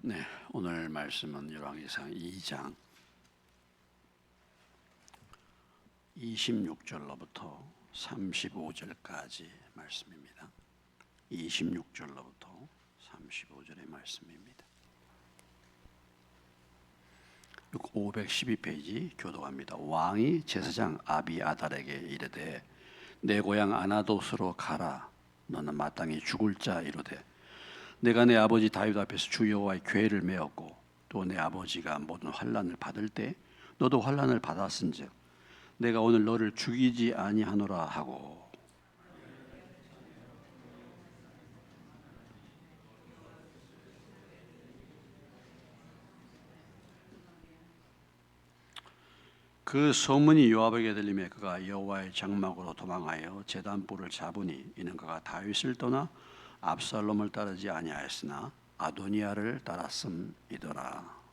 네, 오늘 말씀은 열왕기상 2장 26절로부터 35절까지 말씀입니다. 26절로부터 35절의 말씀입니다. 512페이지 교독합니다. 왕이 제사장 아비아달에게 이르되 내 고향 아나돗으로 가라. 너는 마땅히 죽을 자 이르되 내가 내 아버지 다윗 앞에서 주 여호와의 궤를 메었고 또 내 아버지가 모든 환난을 받을 때 너도 환난을 받았은즉 내가 오늘 너를 죽이지 아니하노라 하고 그 소문이 요압에게 들림에 그가 여호와의 장막으로 도망하여 제단불을 잡으니 이는 그가 다윗을 떠나 압살롬을 따르지 아니하였으나 아도니아를 따랐음이더라.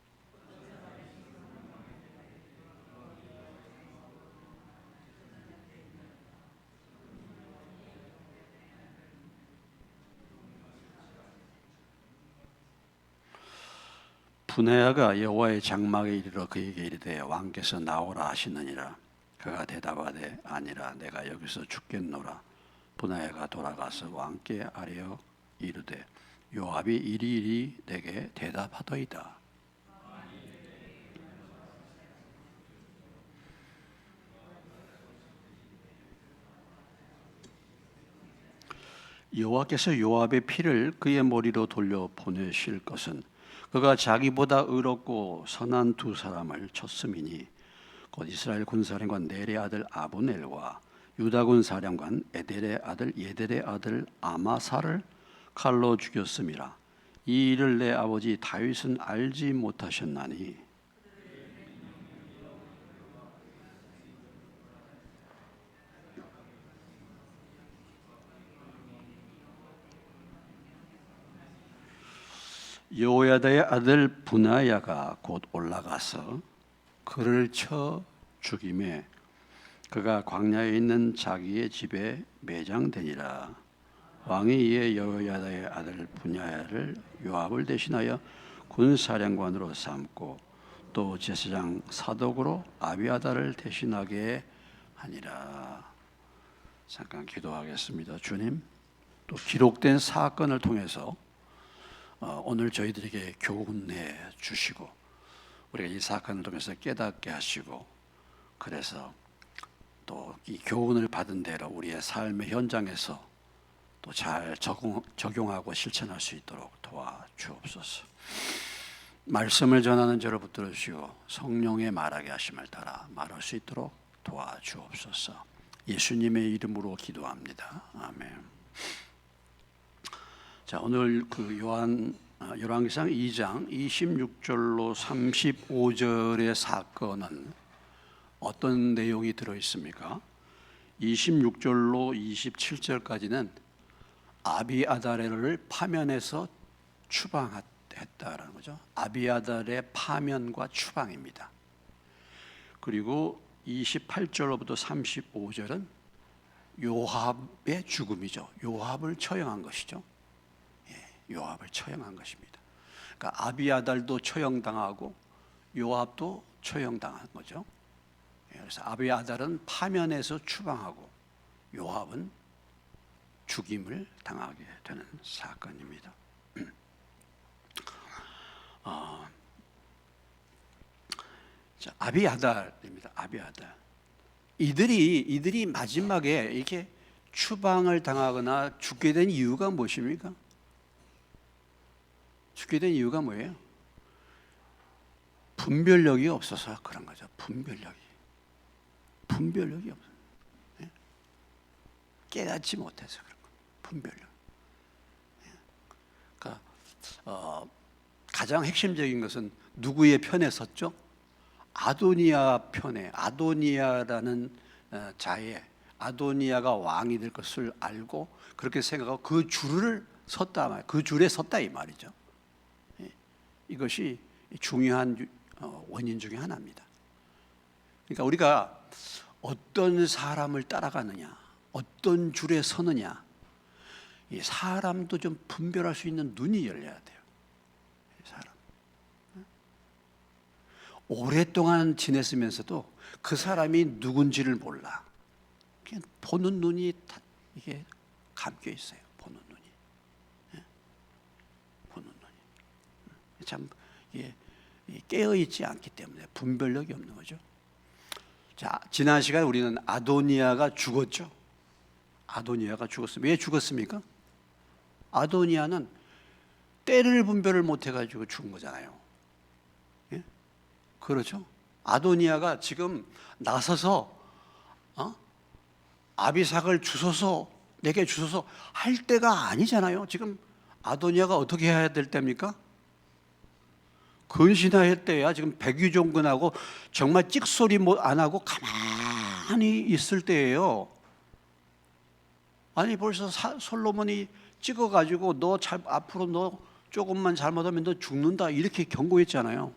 분하야가 여호와의 장막에 이르러 그에게 이르되 왕께서 나오라 하시느니라. 그가 대답하되 아니라 내가 여기서 죽겠노라. 분하야가 돌아가서 왕께 아뢰어 이르되 요압이 이리이리 내게 대답하더이다. 여호와께서 요압의 피를 그의 머리로 돌려 보내실 것은 그가 자기보다 의롭고 선한 두 사람을 쳤음이니 곧 이스라엘 군사령관 넬의 아들 아브넬과 유다군 사령관 에델의 아들 예델의 아들 아마사를 칼로 죽였음이라. 이 일을 내 아버지 다윗은 알지 못하셨나니 여호야다의 아들 분하야가 곧 올라가서 그를 쳐 죽임에 그가 광야에 있는 자기의 집에 매장되니라. 왕이 이에 여호야다의 아들 분하야를 요압을 대신하여 군사령관으로 삼고 또 제사장 사독으로 아비아달을 대신하게 하니라. 잠깐 기도하겠습니다. 주님, 또 기록된 사건을 통해서 오늘 저희들에게 교훈해 주시고 우리가 이 사건을 통해서 깨닫게 하시고 그래서 또 이 교훈을 받은 대로 우리의 삶의 현장에서 또 잘 적용하고 실천할 수 있도록 도와주옵소서. 말씀을 전하는 저를 붙들어 주시고 성령의 말하게 하심을 따라 말할 수 있도록 도와주옵소서. 예수님의 이름으로 기도합니다. 아멘. 자, 오늘 그 열왕기상 2장 26절로 35절의 사건은 어떤 내용이 들어 있습니까? 26절로 27절까지는 아비아달을 파면해서 추방했다라는 거죠. 아비아달의 파면과 추방입니다. 그리고 28절로부터 35절은 요압의 죽음이죠. 요압을 처형한 것이죠. 요압을 처형한 것입니다. 그러니까 아비아달도 처형당하고 요압도 처형당한 거죠. 그래서 아비아달은 파면해서 추방하고 요압은 죽임을 당하게 되는 사건입니다. 자, 아비아달입니다. 아비아달. 이들이 마지막에 이렇게 추방을 당하거나 죽게 된 이유가 무엇입니까? 죽게 된 이유가 뭐예요? 분별력이 없어서 그런 거죠. 분별력이 없어요. 네? 깨닫지 못해서 그런 거예요. 분별력. 네? 그러니까 가장 핵심적인 것은 누구의 편에 섰죠? 아도니아 편에, 아도니아라는 자의 아도니아가 왕이 될 것을 알고 그렇게 생각하고 그 줄을 섰다, 그 줄에 섰다 이 말이죠. 이것이 중요한 원인 중에 하나입니다. 그러니까 우리가 어떤 사람을 따라가느냐, 어떤 줄에 서느냐, 이 사람도 좀 분별할 수 있는 눈이 열려야 돼요. 사람. 오랫동안 지냈으면서도 그 사람이 누군지를 몰라. 그냥 보는 눈이 다 이게 감겨 있어요. 보는 눈이. 예? 보는 눈이. 참 이게 깨어 있지 않기 때문에 분별력이 없는 거죠. 자, 지난 시간에 우리는 아도니아가 죽었죠. 아도니아가 죽었습니다. 왜 죽었습니까? 아도니아는 때를 분별을 못 해가지고 죽은 거잖아요. 예? 그렇죠? 아도니아가 지금 나서서 아비삭을 주소서 내게 주소서 할 때가 아니잖아요. 지금 아도니아가 어떻게 해야 될 때입니까? 근신할 때야. 지금 백유종근하고 정말 찍소리 안 하고 가만히 있을 때예요. 아니 벌써 솔로몬이 찍어가지고 앞으로 너 조금만 잘못하면 너 죽는다 이렇게 경고했잖아요.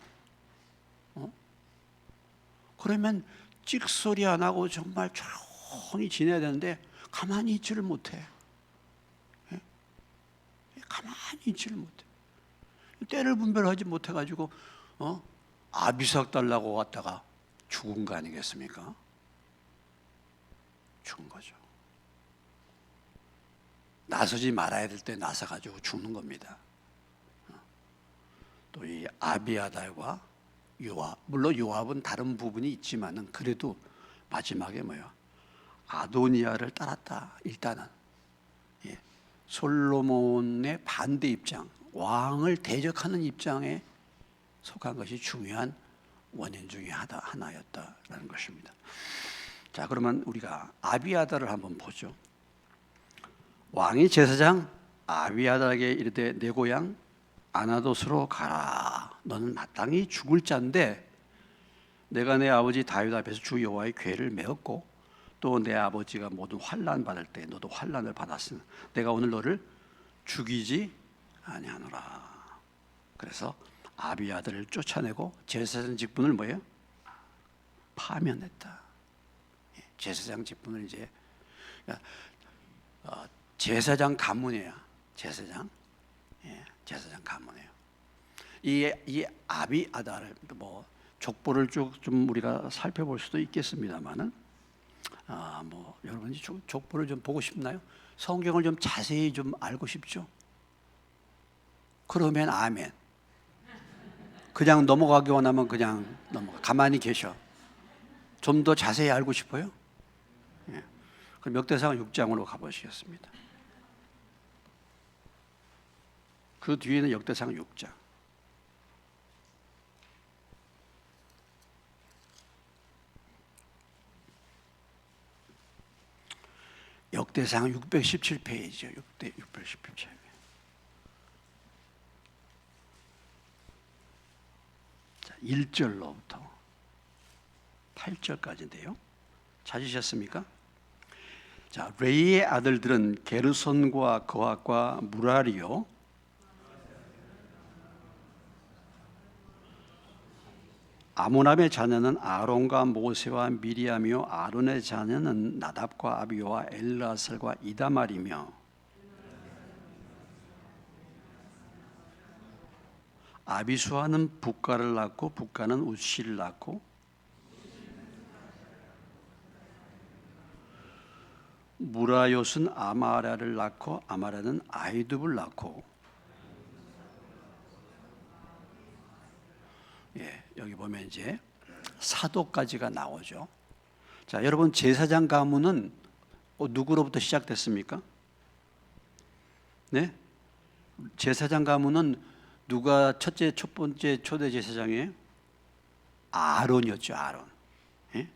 그러면 찍소리 안 하고 정말 조용히 지내야 되는데 가만히 있지를 못해. 예? 가만히 있지를 못해. 때를 분별하지 못해가지고 아비삭 달라고 왔다가 죽은 거 아니겠습니까? 죽은 거죠. 나서지 말아야 될 때 나서가지고 죽는 겁니다. 또 이 아비아달과 요압, 물론 요압은 다른 부분이 있지만은 그래도 마지막에 뭐예요? 아도니아를 따랐다. 일단은 솔로몬의 반대 입장, 왕을 대적하는 입장에 속한 것이 중요한 원인 중에 하나였다라는 것입니다. 자, 그러면 우리가 아비아달을 한번 보죠. 왕이 제사장 아비아달에게 이르되 내 고향 아나돗으로 가라. 너는 마땅히 죽을 자인데 내가 내 아버지 다윗 앞에서 주 여호와의 궤를 메었고 또 내 아버지가 모든 환난 받을 때 너도 환난을 받았으니 내가 오늘 너를 죽이지 아니하노라. 그래서 아비아들을 쫓아내고 제사장 직분을 뭐예요? 파면했다. 제사장 직분을 이제 제사장 가문이에요. 제사장 가문이에요. 이 아비아달을 뭐 족보를 쭉 좀 우리가 살펴볼 수도 있겠습니다만은 뭐 여러분이 족보를 좀 보고 싶나요? 성경을 좀 자세히 좀 알고 싶죠? 그러면 아멘. 그냥 넘어가기 원하면 그냥 가만히 계셔. 좀 더 자세히 알고 싶어요? 예. 그럼 역대상 6장으로 가보시겠습니다. 그 뒤에는 역대상 6장. 역대상 617페이지죠. 617페이지. 자, 1절로부터 8절까지인데요. 찾으셨습니까? 자, 레이의 아들들은 게르손과 거핫과 무라리요, 아므람의 자녀는 아론과 모세와 미리암이요, 아론의 자녀는 나답과 아비오와 엘르아살과 이다말이며 아비수아는 붓가를 낳고 붓가는 우시를 낳고 무라요스는 아마랴를 낳고 아마랴는 아이둡을 낳고 여기 보면 이제 사도까지가 나오죠. 자, 여러분 제사장 가문은 누구로부터 시작됐습니까? 네? 제사장 가문은 누가 첫 번째 초대 제사장이에요? 아론이었죠. 아론. 예?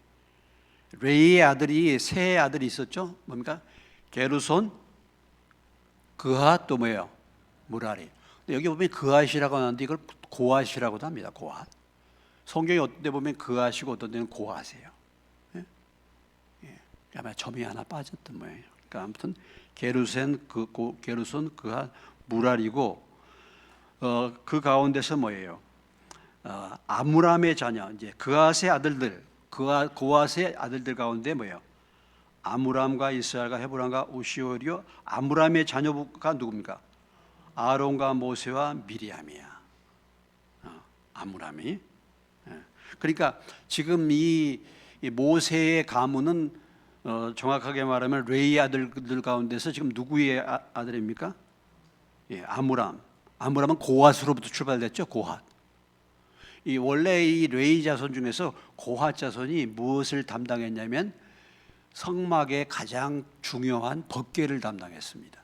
레이의 아들이 세 아들이 있었죠. 뭡니까? 게르손, 그핫, 또 뭐예요? 무라리. 여기 보면 그핫이라고 하는데 이걸 고핫이라고도 합니다. 고핫. 성경이 어떤 데 보면 그핫이고 어떤 데는 고핫이에요. 예? 아마 점이 하나 빠졌던 모양이에요. 그러니까 아무튼 게르손, 그핫, 무라리고 그 가운데서 뭐예요? 아므람의 자녀, 이제 그핫의 아들들, 고핫의 아들들 가운데 뭐예요? 아므람과 이스라엘과 헤브론과 우시올이요. 아므람의 자녀가 누굽니까? 아론과 모세와 미리암이야. 아므람이. 그러니까 지금 이 모세의 가문은 정확하게 말하면 레위 아들들 가운데서 지금 누구의 아들입니까? 예, 아므람. 아므람은 고핫으로부터 출발됐죠. 고핫. 이 원래 이 레위 자손 중에서 고핫 자손이 무엇을 담당했냐면 성막의 가장 중요한 법궤를 담당했습니다.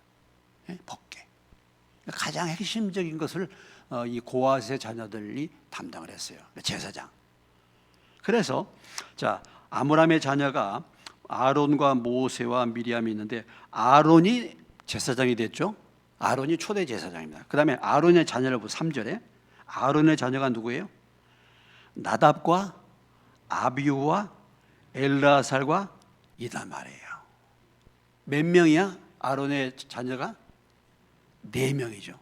예? 법궤. 가장 핵심적인 것을 이 고핫의 자녀들이 담당을 했어요. 제사장. 그래서 자, 아므람의 자녀가 아론과 모세와 미리암이 있는데 아론이 제사장이 됐죠. 아론이 초대 제사장입니다. 그 다음에 아론의 자녀를 보고 3절에 아론의 자녀가 누구예요? 나답과 아비후와 엘르아살과 이다말이에요. 몇 명이야? 아론의 자녀가 4명이죠.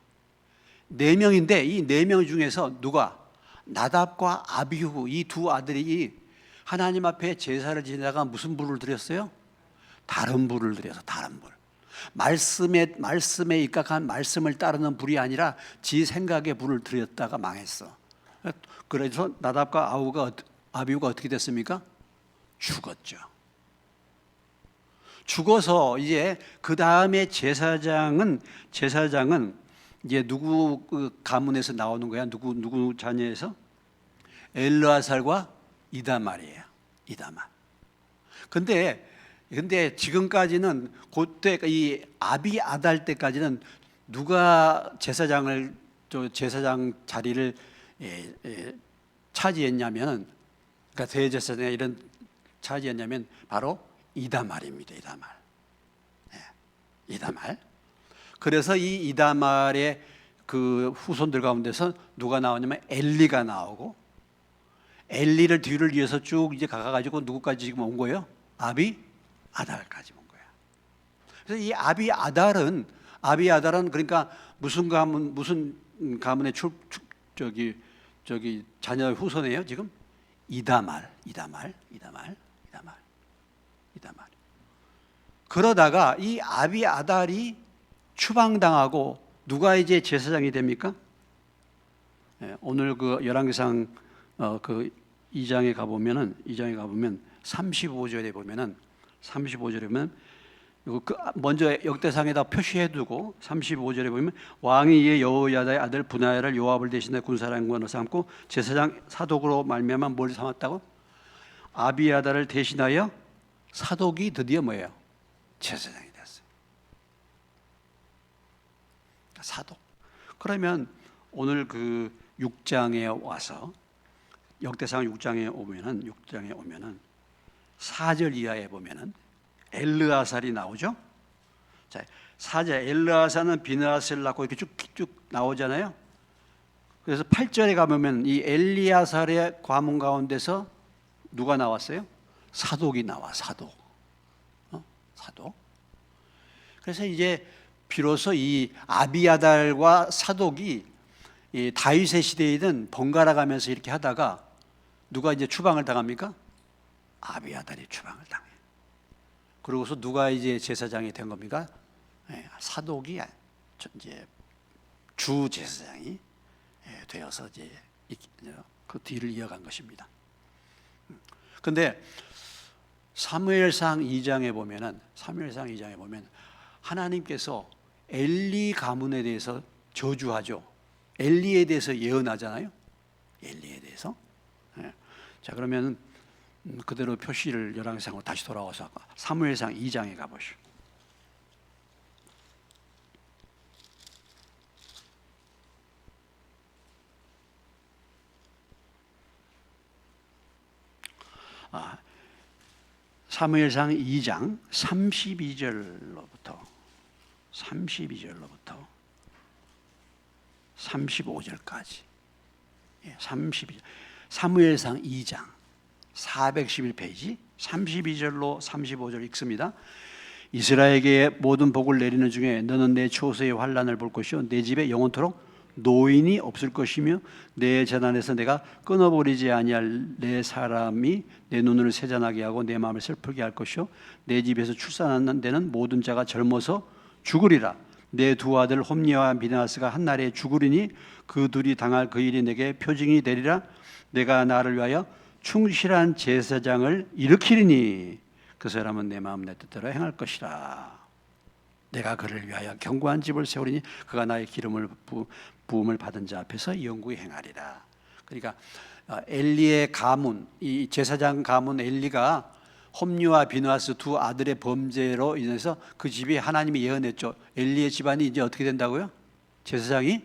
4명인데 이 4명 중에서 누가? 나답과 아비후 이 두 아들이 하나님 앞에 제사를 지내다가 무슨 불을 드렸어요? 다른 불을 드려서 다른 불. 말씀에 입각한 말씀을 따르는 불이 아니라 지 생각의 불을 드렸다가 망했어. 그래서 나답과 아비후가 어떻게 됐습니까? 죽었죠. 죽어서 이제 그 다음에 제사장은 이제 누구 가문에서 나오는 거야? 누구 자녀에서? 엘르아살과 이다말이에요. 이다말. 근데 지금까지는 그때 이 아비아달 때까지는 누가 제사장 자리를 차지했냐면, 그러니까 대제사장 이런 차지했냐면 바로 이다말입니다. 이다말. 그래서 이 이다말의 그 후손들 가운데서 누가 나오냐면 엘리가 나오고, 엘리를 뒤를 이어서 쭉 이제 가가지고 누구까지 지금 온 거예요? 아비아달까지 온 거예요. 그래서 이 아비아달은 그러니까 무슨 가문의 자녀 후손이에요 지금? 이다말. 그러다가 이 아비아달이 추방당하고 누가 이제 제사장이 됩니까? 오늘 그 열왕기상 그 2장에 가보면 35절에 보면 먼저 역대상에다 표시해두고 35절에 보면 왕이 이에 여호야다의 아들 분하야를 요압을 대신해 군사령관으로 삼고 제사장 사독으로 말미암아 뭘 삼았다고? 아비아달을 대신하여 사독이 드디어 뭐예요? 제사장이 됐어요. 사독. 그러면 오늘 그 6장에 와서 역대상 6장에 오면은 4절 이하에 보면은 엘르아살이 나오죠. 자, 4절 엘르아살은 비느하스를 낳고 이렇게 쭉쭉 나오잖아요. 그래서 8절에 가보면 이 엘리아살의 과문 가운데서 누가 나왔어요? 사독이 나와. 사독. 그래서 이제 비로소 이 아비아달과 사독이 이 다윗의 시대에는 번갈아 가면서 이렇게 하다가 누가 이제 추방을 당합니까? 아비아달이 추방을 당해요. 그러고서 누가 이제 제사장이 된 겁니까? 사독이 이제 주 제사장이 되어서 이제 그 뒤를 이어간 것입니다. 그런데 사무엘상 2장에 보면 하나님께서 엘리 가문에 대해서 저주하죠. 엘리에 대해서 예언하잖아요. 엘리에 대해서. 자, 그러면 그대로 표시를 열왕기상으로 다시 돌아와서 사무엘상 2장에 가보시오. 사무엘상 2장 32절로부터 35절까지. 32절. 사무엘상 2장 411페이지 32절로 35절 읽습니다. 이스라엘에게 모든 복을 내리는 중에 너는 내 초세의 환난을 볼 것이요 내 집에 영원토록 노인이 없을 것이며 내 재단에서 내가 끊어버리지 아니할 내 사람이 내 눈을 세잔하게 하고 내 마음을 슬프게 할 것이요 내 집에서 출산하는 데는 모든 자가 젊어서 죽으리라. 내 두 아들 홈니와 비느하스가 한 날에 죽으리니 그 둘이 당할 그 일이 내게 표징이 되리라. 내가 나를 위하여 충실한 제사장을 일으키리니 그 사람은 내 마음 내 뜻대로 행할 것이라. 내가 그를 위하여 견고한 집을 세우리니 그가 나의 기름을 부음을 받은 자 앞에서 영구히 행하리라. 그러니까 엘리의 가문, 이 제사장 가문 엘리가 홈리와 비느하스 두 아들의 범죄로 인해서 그 집이 하나님이 예언했죠. 엘리의 집안이 이제 어떻게 된다고요? 제사장이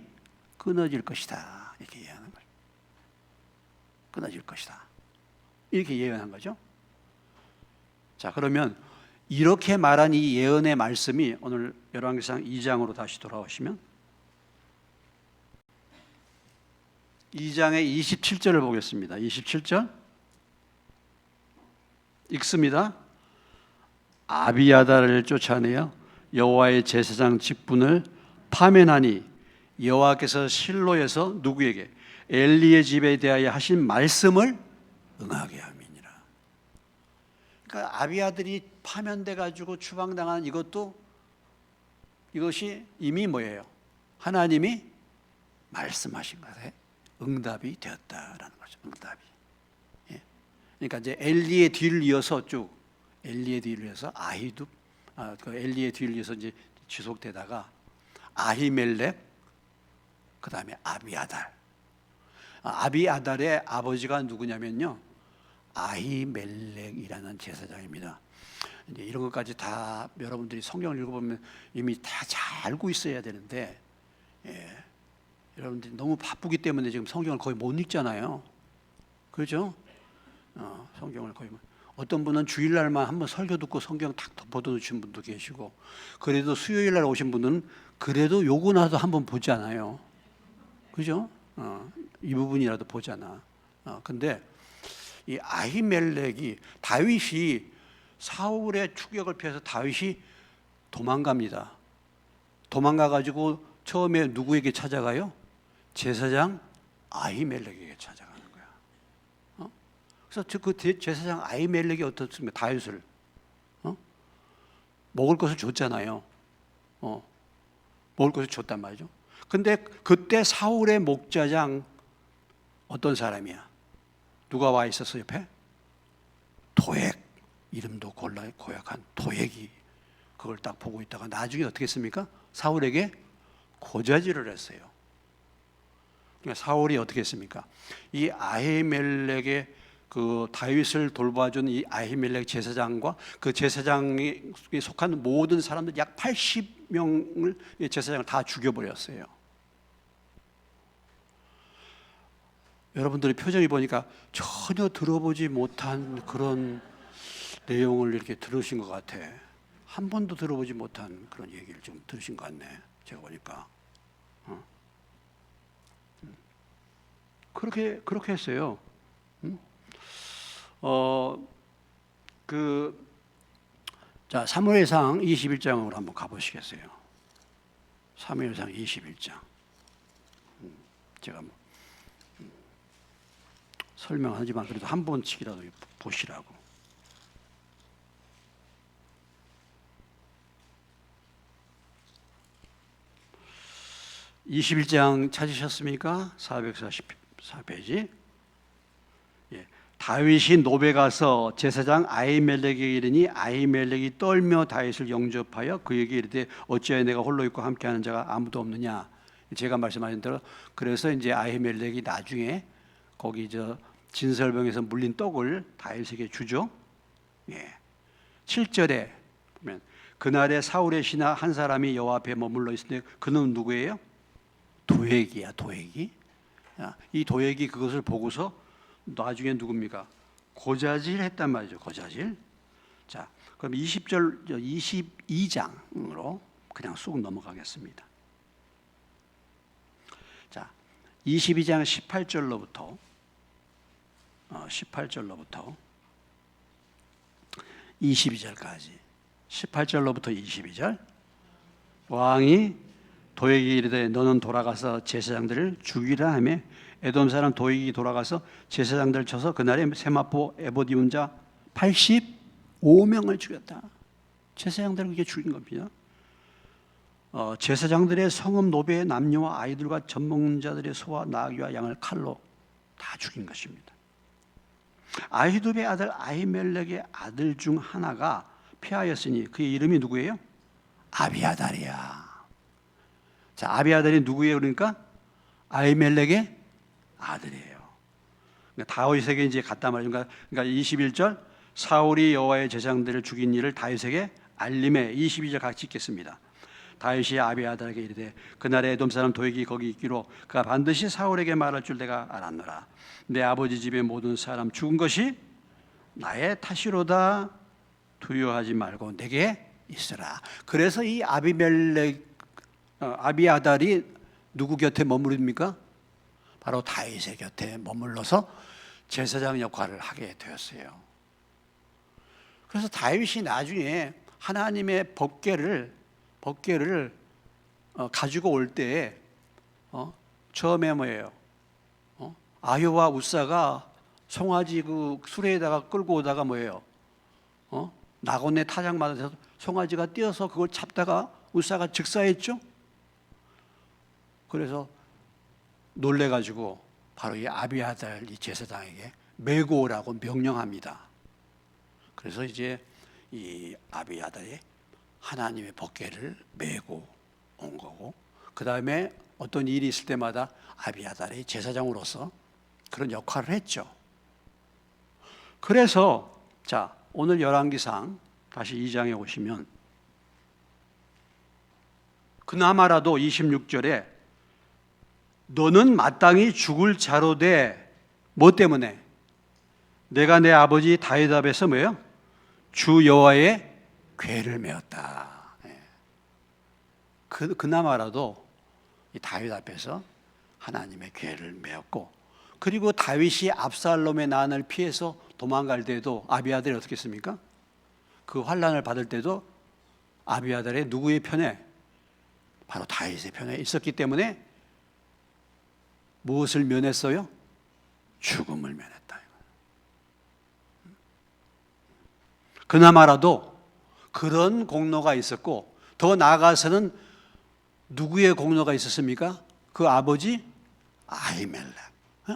끊어질 것이다. 이렇게 예언한 거죠. 끊어질 것이다. 이렇게 예언한 거죠. 자, 그러면 이렇게 말한 이 예언의 말씀이 오늘 열왕기상 2장으로 다시 돌아오시면 2장의 27절을 보겠습니다. 27절 읽습니다. 아비아달을 쫓아내어 여호와의 제사장 직분을 파면하니 여호와께서 실로에서 누구에게? 엘리의 집에 대하여 하신 말씀을 응하게 함이니라. 그러니까 아비아들이 파면돼 가지고 추방당한 이것이 이미 뭐예요? 하나님이 말씀하신 것에 응답이 되었다라는 거죠. 응답이. 예. 그러니까 이제 엘리의 뒤를 이어서 아히둡, 그 엘리의 뒤를 이어서 이제 지속되다가 아히멜렉, 그 다음에 아비아달. 아비아달의 아버지가 누구냐면요, 아히멜렉이라는 제사장입니다. 이제 이런 것까지 다 여러분들이 성경을 읽어보면 이미 다 잘 알고 있어야 되는데, 예. 여러분들이 너무 바쁘기 때문에 지금 성경을 거의 못 읽잖아요. 그렇죠? 성경을 거의 어떤 분은 주일날만 한번 설교 듣고 성경 탁 덮어두신 분도 계시고, 그래도 수요일날 오신 분은 그래도 요거나도 한번 보잖아요. 그죠? 이 부분이라도 보잖아. 근데 이 아히멜렉이, 다윗이 사울의 추격을 피해서 다윗이 도망갑니다. 도망가가지고 처음에 누구에게 찾아가요? 제사장 아히멜렉에게 찾아가는 거야. 그래서 그 제사장 아히멜렉이 어떻습니까? 다윗을 먹을 것을 줬잖아요. 먹을 것을 줬단 말이죠. 근데 그때 사울의 목자장 어떤 사람이야? 누가 와 있었어 옆에? 도액, 이름도 고약한 도액이 그걸 딱 보고 있다가 나중에 어떻게 했습니까? 사울에게 고자질을 했어요. 그러니까 사울이 어떻게 했습니까? 이 아히멜렉의 그 다윗을 돌봐준 이 아히멜렉 제사장과 그 제사장에 속한 모든 사람들 약 80명을 제사장을 다 죽여버렸어요. 여러분들의 표정이 보니까 전혀 들어보지 못한 그런 내용을 이렇게 들으신 것 같아. 한 번도 들어보지 못한 그런 얘기를 좀 들으신 것 같네. 제가 보니까. 그렇게 했어요. 자, 사무엘상 21장으로 한번 가보시겠어요? 사무엘상 21장. 제가 설명하지만 그래도 한 번씩이라도 보시라고. (21장) 찾으셨습니까? 444페이지. 예. 다윗이 노베 가서 제사장 아히멜렉에게 이르니 아히멜렉이 떨며 다윗을 영접하여 그에게 이르되 어찌하여 내가 홀로 있고 함께하는 자가 아무도 없느냐. 제가 말씀하신 대로 그래서 이제 아히멜렉이 나중에 거기 진설병에서 물린 떡을 다윗에게 주죠. 예. 7절에 보면 그날에 사울의 신하 한 사람이 여호와 앞에 머물러 있으니 그는 누구예요? 도액이야, 도액이. 이 도액이 그것을 보고서 나중에 누굽니까? 고자질 했단 말이죠. 고자질. 자, 그럼 22장으로 그냥 쑥 넘어가겠습니다. 자, 22장 18절로부터 22절까지 18절로부터 22절. 왕이 도액이 이르되 너는 돌아가서 제사장들을 죽이라 하며 에돔 사람 도액이 돌아가서 제사장들을 쳐서 그날에 세마포 에봇 입은 자 85명을 죽였다. 제사장들을 그렇게 죽인 겁니다. 제사장들의 성읍 노베의 남녀와 아이들과 젖먹는 자들의 소와 나귀와 양을 칼로 다 죽인 것입니다. 아히두베의 아들 아히멜렉의 아들 중 하나가 피하였으니 그의 이름이 누구예요? 아비아달이야. 자, 아비아달이 누구예요? 그러니까 아히멜렉의 아들이에요. 그러니까 다윗에게 이제 갔단 말이죠. 그러니까 21절 사울이 여호와의 제사장들을 죽인 일을 다윗에게 알림해. 22절 같이 읽겠습니다. 다윗이 아비아달에게 이르되 그날에 에돔 사람 도액이 거기 있기로 그가 반드시 사울에게 말할 줄 내가 알았노라. 내 아버지 집의 모든 사람 죽은 것이 나의 탓이로다. 두려워하지 말고 내게 있으라. 그래서 이 아비아달이 누구 곁에 머무릅니까? 바로 다윗의 곁에 머물러서 제사장 역할을 하게 되었어요. 그래서 다윗이 나중에 하나님의 법궤를 가지고 올 때에 처음에 뭐예요? 아효와 우사가 송아지 그 수레에다가 끌고 오다가 뭐예요? 나곤의 타작 맞아서 송아지가 뛰어서 그걸 잡다가 우사가 즉사했죠. 그래서 놀래가지고 바로 이 아비아달 이 제사장에게 메고 오라고 명령합니다. 그래서 이제 이 아비아달이 하나님의 법궤를 메고 온 거고, 그 다음에 어떤 일이 있을 때마다 아비아달이 제사장으로서 그런 역할을 했죠. 그래서 자, 오늘 열왕기상 다시 2장에 오시면 그나마라도 26절에 너는 마땅히 죽을 자로 돼. 뭐 때문에? 내가 내 아버지 다윗 앞에서 뭐예요? 주 여호와의 궤를 메었다. 그나마라도 이 다윗 앞에서 하나님의 궤를 메었고, 그리고 다윗이 압살롬의 난을 피해서 도망갈 때도 아비아달이 어떻게 했습니까? 그 환난을 받을 때도 아비아달이 누구의 편에? 바로 다윗의 편에 있었기 때문에 무엇을 면했어요? 죽음을 면했다. 그나마라도 그런 공로가 있었고, 더 나아가서는 누구의 공로가 있었습니까? 그 아버지 아히멜렉.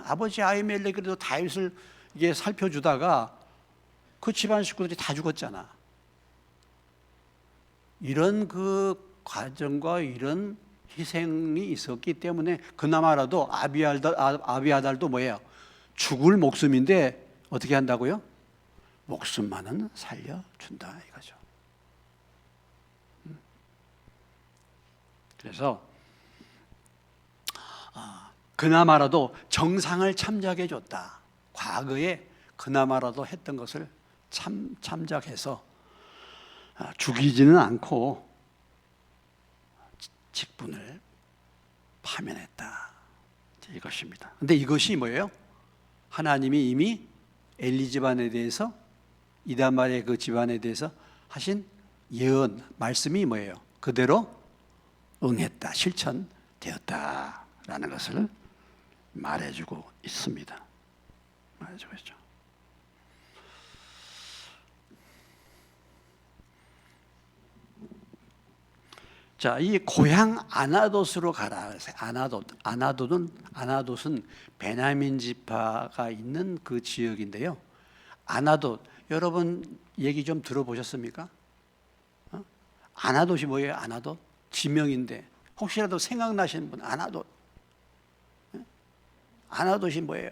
아버지 아히멜렉이 그래도 다윗을 이게 살펴주다가 그 집안 식구들이 다 죽었잖아. 이런 그 과정과 이런 희생이 있었기 때문에 그나마라도 아비아달도 뭐예요? 죽을 목숨인데 어떻게 한다고요? 목숨만은 살려준다 이거죠. 그래서 그나마라도 정상을 참작해 줬다. 과거에 그나마라도 했던 것을 참작해서 죽이지는 않고 직분을 파면했다. 이것입니다. 근데 이것이 뭐예요? 하나님이 이미 엘리 집안에 대해서, 이다말의 그 집안에 대해서 하신 예언, 말씀이 뭐예요? 그대로 응했다, 실천되었다라는 것을 말해주고 있습니다. 말해주고 있죠. 자, 이 고향 아나돗으로 가라. 아나돗은 베냐민 지파가 있는 그 지역인데요. 아나돗, 여러분 얘기 좀 들어보셨습니까? 아나돗이 뭐예요? 아나돗? 지명인데 혹시라도 생각나시는 분, 아나돗. 아나돗이 뭐예요?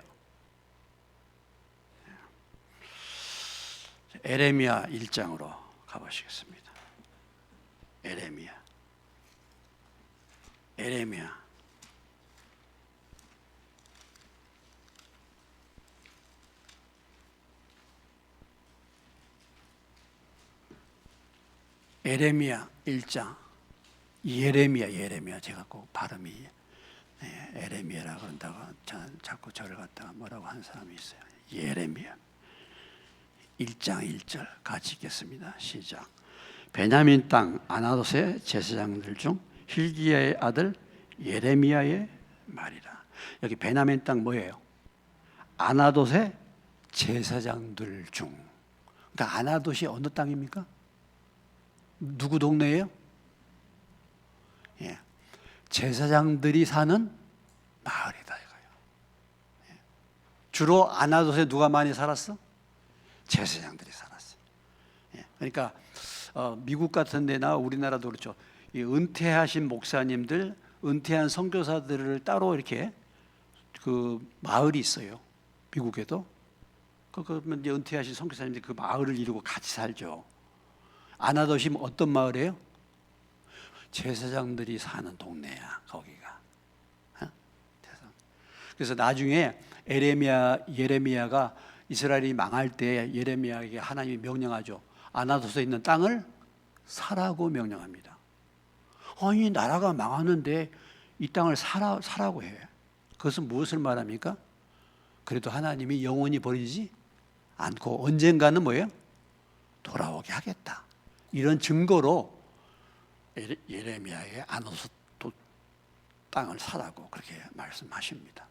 에레미야 1장으로 가보시겠습니다. 에레미야 1장. 예레미야 제가 꼭 발음이 에레미야라 그런다고 자꾸 저를 갖다가 뭐라고 하는 사람이 있어요. 예레미야 1장 1절 같이 읽겠습니다. 시작. 베냐민 땅 아나돗의 제사장들 중 hil기야의 아들 예레미야의 말이라. 여기 베냐민 땅 뭐예요? 아나돗의 제사장들 중. 그러니까 아나돗이 어느 땅입니까? 누구 동네예요? 예. 제사장들이 사는 마을이다 이거예요. 예. 주로 아나도스에 누가 많이 살았어? 제사장들이 살았어. 예. 그러니까 미국 같은 데나 우리나라도 그렇죠. 이 은퇴하신 목사님들, 은퇴한 선교사들을 따로 이렇게 그 마을이 있어요. 미국에도. 그러면 이제 은퇴하신 선교사님들이 그 마을을 이루고 같이 살죠. 아나도시 어떤 마을이에요? 제사장들이 사는 동네야, 거기가. 그래서 나중에 예레미야가 이스라엘이 망할 때 예레미야에게 하나님이 명령하죠. 아나도스에 있는 땅을 사라고 명령합니다. 아니, 나라가 망하는데 이 땅을 사라고 해. 그것은 무엇을 말합니까? 그래도 하나님이 영원히 버리지 않고 언젠가는 뭐예요? 돌아오게 하겠다. 이런 증거로 예레미야의 아나도스 땅을 사라고 그렇게 말씀하십니다.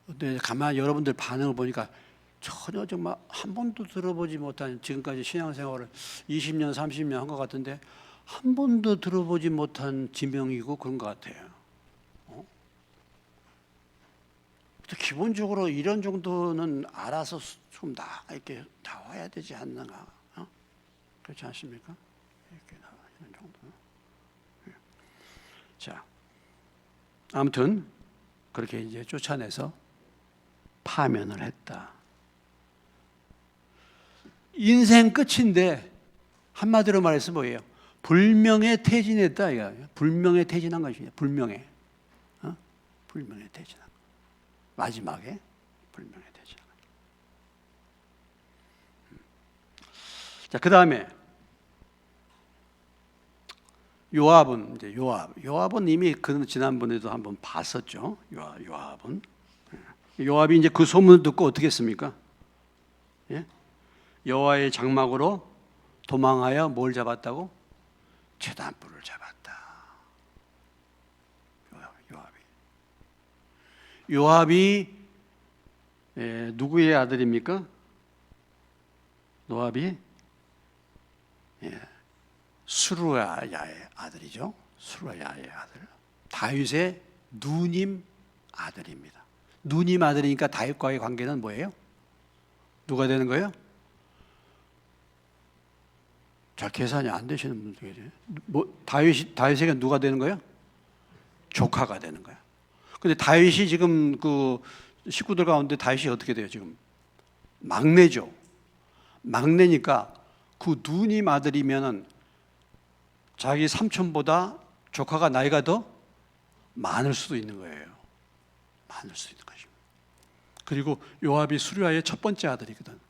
근데 가만 여러분들 반응을 보니까 전혀 정말 한 번도 들어보지 못한, 지금까지 신앙생활을 20년 30년 한 것 같은데 한 번도 들어보지 못한 지명이고 그런 것 같아요. 기본적으로 이런 정도는 알아서 좀 이렇게 나와야 되지 않는가? 그렇지 않습니까? 이렇게 이런 정도. 자, 아무튼 그렇게 이제 쫓아내서 파면을 했다. 인생 끝인데 한마디로 말해서 뭐예요? 불명예 퇴진했다 이거. 불명예 퇴진한 것입니다. 불명예. 불명예 퇴진한 것. 마지막에 불명예 퇴진한 것. 자, 그다음에 요압은 이미 그 지난번에도 한번 봤었죠. 요압이 이제 그 소문을 듣고 어떻게 했습니까? 예? 여호와의 장막으로 도망하여 뭘 잡았다고? 제단불을 잡았다. 요압이 누구의 아들입니까? 요압이 수루야의 아들이죠. 수루야의 아들. 다윗의 누님 아들입니다. 누님 아들이니까 다윗과의 관계는 뭐예요? 누가 되는 거예요? 잘 계산이 안 되시는 분들이 다윗에게 누가 되는 거예요? 조카가 되는 거예요. 근데 다윗이 지금 그 식구들 가운데 다윗이 어떻게 돼요? 지금 막내죠. 막내니까 그 누님 아들이면은 자기 삼촌보다 조카가 나이가 더 많을 수도 있는 거예요. 많을 수 있는 것입니다. 그리고 요압이 수르야의 첫 번째 아들이거든.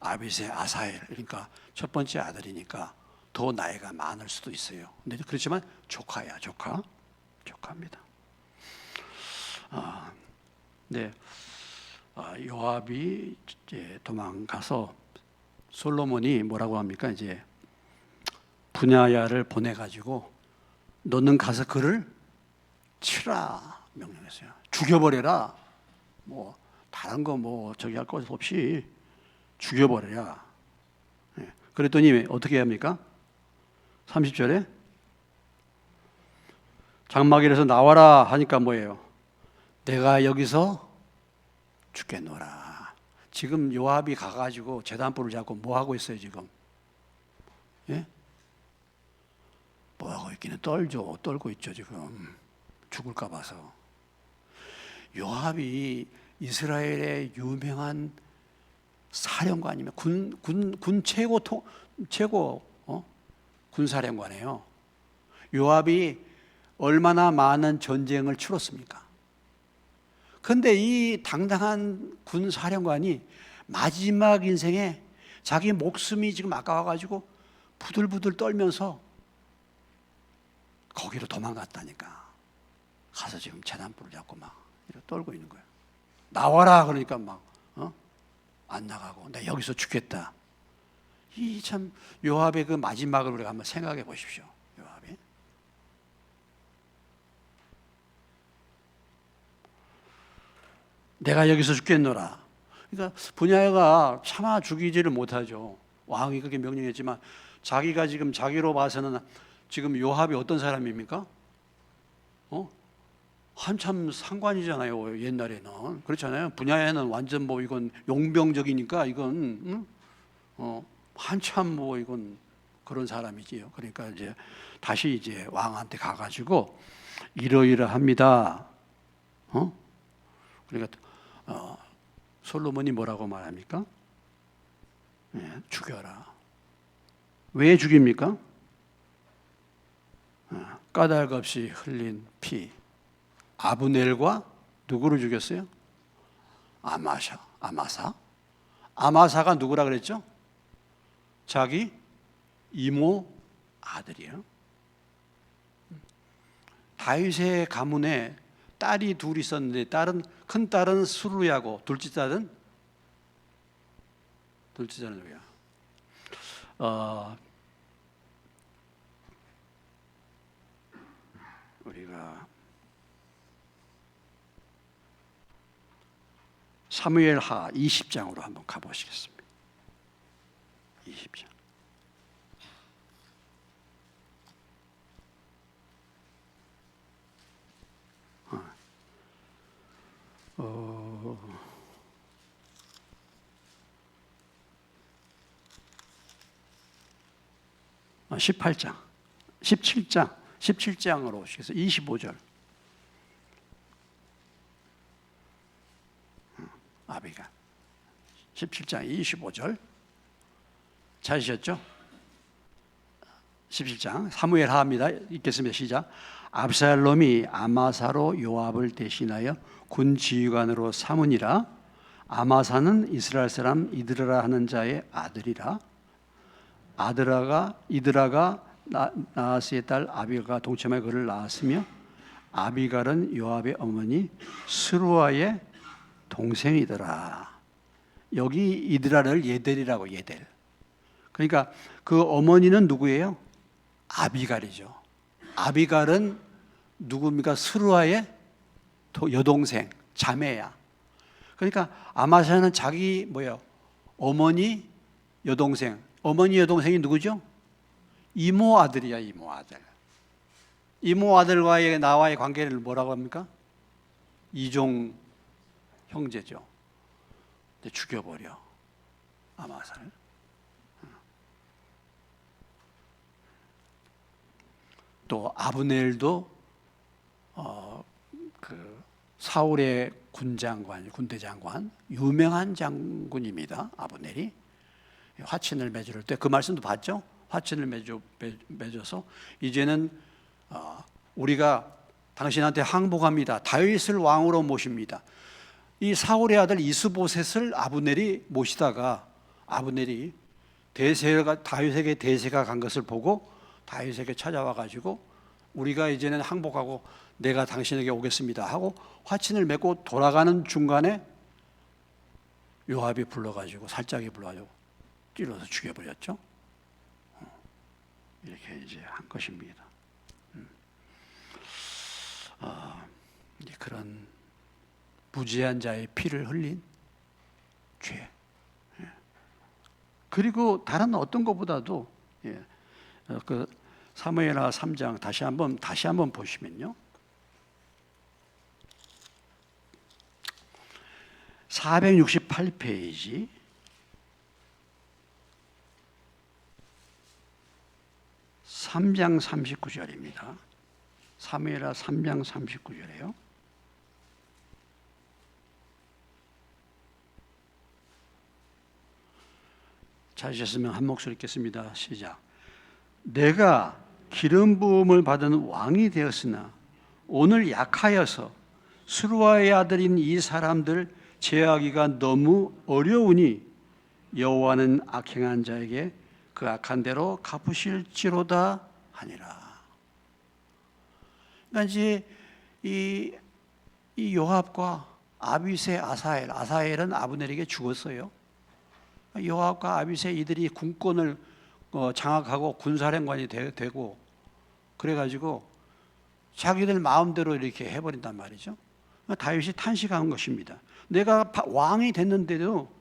아빗의 아사엘, 그러니까 첫 번째 아들이니까 더 나이가 많을 수도 있어요. 근데 그렇지만 조카야, 조카입니다. 네, 요압이 이제 도망가서 솔로몬이 뭐라고 합니까? 이제 분야야를 보내가지고 너는 가서 그를 치라 명령했어요. 죽여버려라. 뭐 다른 거 뭐 저기 할 것 없이 죽여버려야. 그랬더니 어떻게 합니까? 30절에 장막에서 나와라 하니까 뭐예요? 내가 여기서 죽겠노라. 지금 요압이 가가지고 제단불을 잡고 뭐 하고 있어요 지금? 예? 뭐 하고 있기는 떨고 있죠 지금. 죽을까 봐서. 요압이 이스라엘의 유명한 사령관이면 군 최고 군사령관이에요. 요압이 얼마나 많은 전쟁을 치렀습니까? 그런데 이 당당한 군사령관이 마지막 인생에 자기 목숨이 지금 아까워가지고 부들부들 떨면서 거기로 도망갔다니까. 가서 지금 제단불을 잡고 막 이렇게 떨고 있는 거예요. 나와라 그러니까 막 안 나가고 나 여기서 죽겠다. 이 참 요압의 그 마지막을 우리가 한번 생각해 보십시오. 요압이 내가 여기서 죽겠노라. 그러니까 분야가 차마 죽이지를 못하죠. 왕이 그렇게 명령했지만 자기가 지금 자기로 봐서는 지금 요압이 어떤 사람입니까? 한참 상관이잖아요. 옛날에는 그렇잖아요. 분야에는 완전 뭐 이건 용병적이니까 이건 한참 뭐 이건 그런 사람이지요. 그러니까 이제 다시 이제 왕한테 가가지고 이러이러합니다. 그러니까 솔로몬이 뭐라고 말합니까? 죽여라. 왜 죽입니까? 까닭 없이 흘린 피. 아브넬과 누구를 죽였어요? 아마사. 아마사가 누구라 그랬죠? 자기 이모 아들이에요. 다윗의 가문에 딸이 둘 있었는데 큰 딸은 수루야고 둘째 딸은 누구야? 우리가 사무엘하 20장으로 한번 가보시겠습니다. 20장. 어, 18장, 17장으로 오시겠어요? 25절. 아비가 17장 25절 찾으셨죠? 17장 사무엘하입니다. 읽겠습니다. 시작. 압살롬이 아마사로 요압을 대신하여 군 지휘관으로 삼으니라. 아마사는 이스라엘 사람 이드라 하는 자의 아들이라. 이드라가 나하스의 딸 아비가 동침하여 그를 낳았으며 아비갈은 요압의 어머니 스루아의 동생이더라. 여기 이드라를 예델이라고 예델. 그러니까 그 어머니는 누구예요? 아비갈이죠. 아비갈은 누굽니까? 스루아의 여동생, 자매야. 그러니까 아마사는 자기 어머니 여동생. 어머니 여동생이 누구죠? 이모 아들이야, 이모 아들. 이모 아들과의 나와의 관계를 뭐라고 합니까? 이종 형제죠. 근데 죽여버려 아마사를. 또 아브넬도 그 사울의 군대 장관, 유명한 장군입니다. 아브넬이 화친을 맺을 때 그 말씀도 봤죠. 화친을 맺어서 이제는 우리가 당신한테 항복합니다. 다윗을 왕으로 모십니다. 이 사울의 아들 이스보셋을 아브넬이 모시다가 아브넬이 다윗에게 대세가 간 것을 보고 다윗에게 찾아와 가지고 우리가 이제는 항복하고 내가 당신에게 오겠습니다 하고 화친을 맺고 돌아가는 중간에 요압이 불러가지고 살짝이 불러가지고 찔러서 죽여버렸죠. 이렇게 이제 한 것입니다. 이제 그런 무지한 자의 피를 흘린 죄. 그리고 다른 어떤 것보다도 그 사무엘하 3장 다시 한번 보시면요. 468페이지 3장 39절입니다. 사무엘하 3장 39절이에요. 찾으셨으면 한 목소리 읽겠습니다. 시작. 내가 기름 부음을 받은 왕이 되었으나 오늘 약하여서 수루아의 아들인 이 사람들 제하기가 너무 어려우니 여호와는 악행한 자에게 그 악한 대로 갚으실지로다 하니라. 그러니까 이제 이 요압과 아비새 아사엘은 아브넬에게 죽었어요. 요압과 아비새 이들이 군권을 장악하고 군사령관이 되고 그래가지고 자기들 마음대로 이렇게 해버린단 말이죠. 다윗이 탄식한 것입니다. 내가 왕이 됐는데도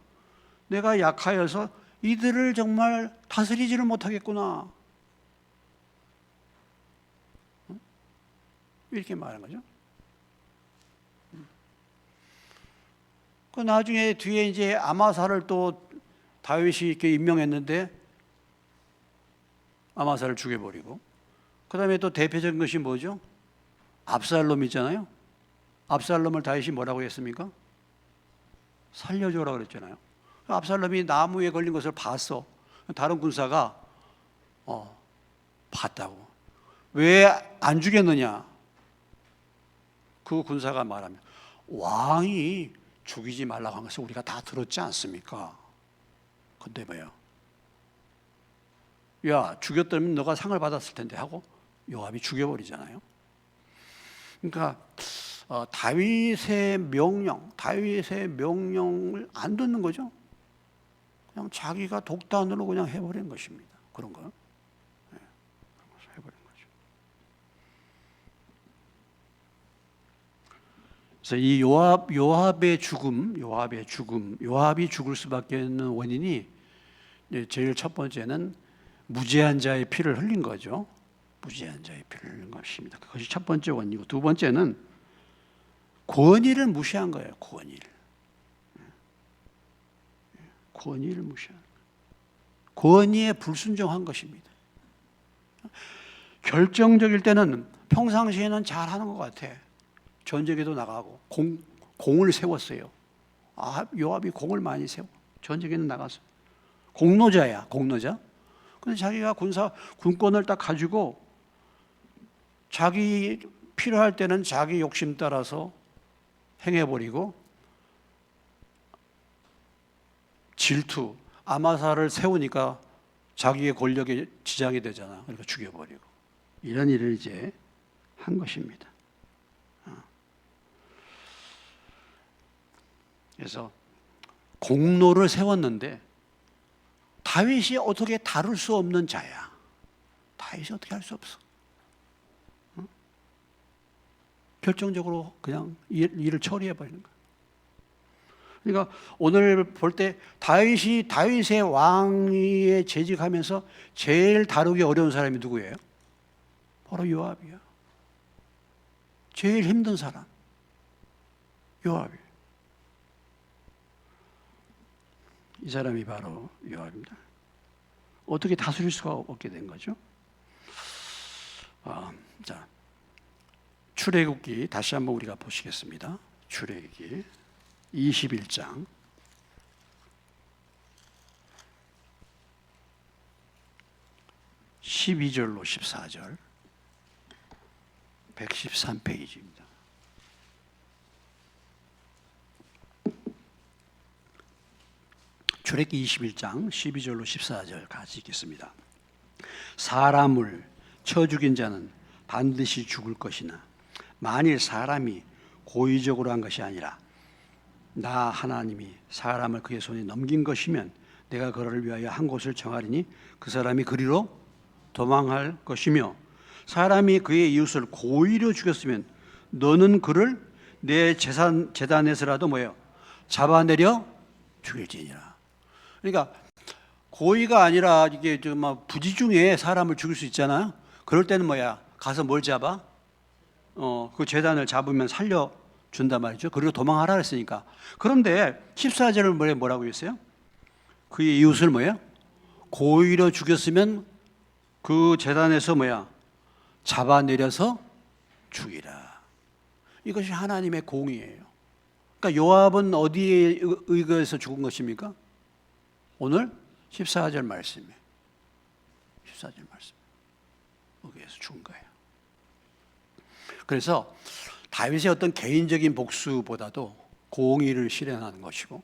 내가 약하여서 이들을 정말 다스리지를 못하겠구나, 이렇게 말한 거죠. 그 나중에 뒤에 이제 아마사를 또 다윗이 이렇게 임명했는데 아마사를 죽여버리고, 그 다음에 또 대표적인 것이 뭐죠? 압살롬 있잖아요. 압살롬을 다윗이 뭐라고 했습니까? 살려줘라 그랬잖아요. 압살롬이 나무에 걸린 것을 봤어. 다른 군사가 봤다고. 왜 안 죽였느냐? 그 군사가 말하면, 왕이 죽이지 말라고 한 것을 우리가 다 들었지 않습니까? 근데 뭐야? 야, 죽였다면 너가 상을 받았을 텐데 하고 요압이 죽여버리잖아요. 그러니까 다윗의 명령을 안 듣는 거죠. 그냥 자기가 독단으로 그냥 해버린 것입니다. 그런 거. 해버린 거죠. 그래서 이 요압이 죽을 수밖에 없는 원인이 제일 첫 번째는 무죄한 자의 피를 흘린 거죠. 무죄한 자의 피를 흘린 것입니다. 그것이 첫 번째 원인이고, 두 번째는 권위를 무시한 거예요. 권위를 무시한 거예요. 권위에 불순종한 것입니다. 결정적일 때는 평상시에는 잘하는 것 같아. 전쟁에도 나가고 공을 세웠어요. 요압이 공을 많이 세워. 전쟁에는 나가서 공로자야, 공로자. 근데 자기가 군권을 딱 가지고 자기 필요할 때는 자기 욕심 따라서 행해버리고, 질투, 아마사를 세우니까 자기의 권력에 지장이 되잖아. 그러니까 죽여버리고, 이런 일을 이제 한 것입니다. 그래서 공로를 세웠는데 다윗이 어떻게 다룰 수 없는 자야. 다윗이 어떻게 할 수 없어. 결정적으로 그냥 일을 처리해버리는 거야. 그러니까 오늘 볼 때 다윗의 왕위에 재직하면서 제일 다루기 어려운 사람이 누구예요? 바로 요압이야. 제일 힘든 사람 요압이에요. 이 사람이 바로 요압입니다. 어떻게 다스릴 수가 없게 된 거죠? 자, 출애굽기 다시 한번 우리가 보시겠습니다. 출애굽기 21장 12절로 14절, 113페이지입니다. 출애굽기 21장 12절로 14절 같이 읽겠습니다. 사람을 쳐 죽인 자는 반드시 죽을 것이나 만일 사람이 고의적으로 한 것이 아니라 나 하나님이 사람을 그의 손에 넘긴 것이면 내가 그를 위하여 한 곳을 정하리니 그 사람이 그리로 도망할 것이며, 사람이 그의 이웃을 고의로 죽였으면 너는 그를 내 제단에서라도 뭐예요? 잡아내려 죽일지니라. 그러니까 고의가 아니라 이게 막 부지 중에 사람을 죽일 수 있잖아요. 그럴 때는 뭐야? 가서 뭘 잡아? 그 제단을 잡으면 살려준단 말이죠. 그리고 도망하라 그랬으니까. 그런데 14절을 뭐라고 했어요? 그의 이웃을 뭐야? 고의로 죽였으면 그 제단에서 뭐야? 잡아내려서 죽이라. 이것이 하나님의 공의예요. 그러니까 요압은 어디에 의거해서 죽은 것입니까? 오늘 14절 말씀에 14절 말씀 거기에서 죽은 거예요. 그래서 다윗의 어떤 개인적인 복수보다도 공의를 실현하는 것이고,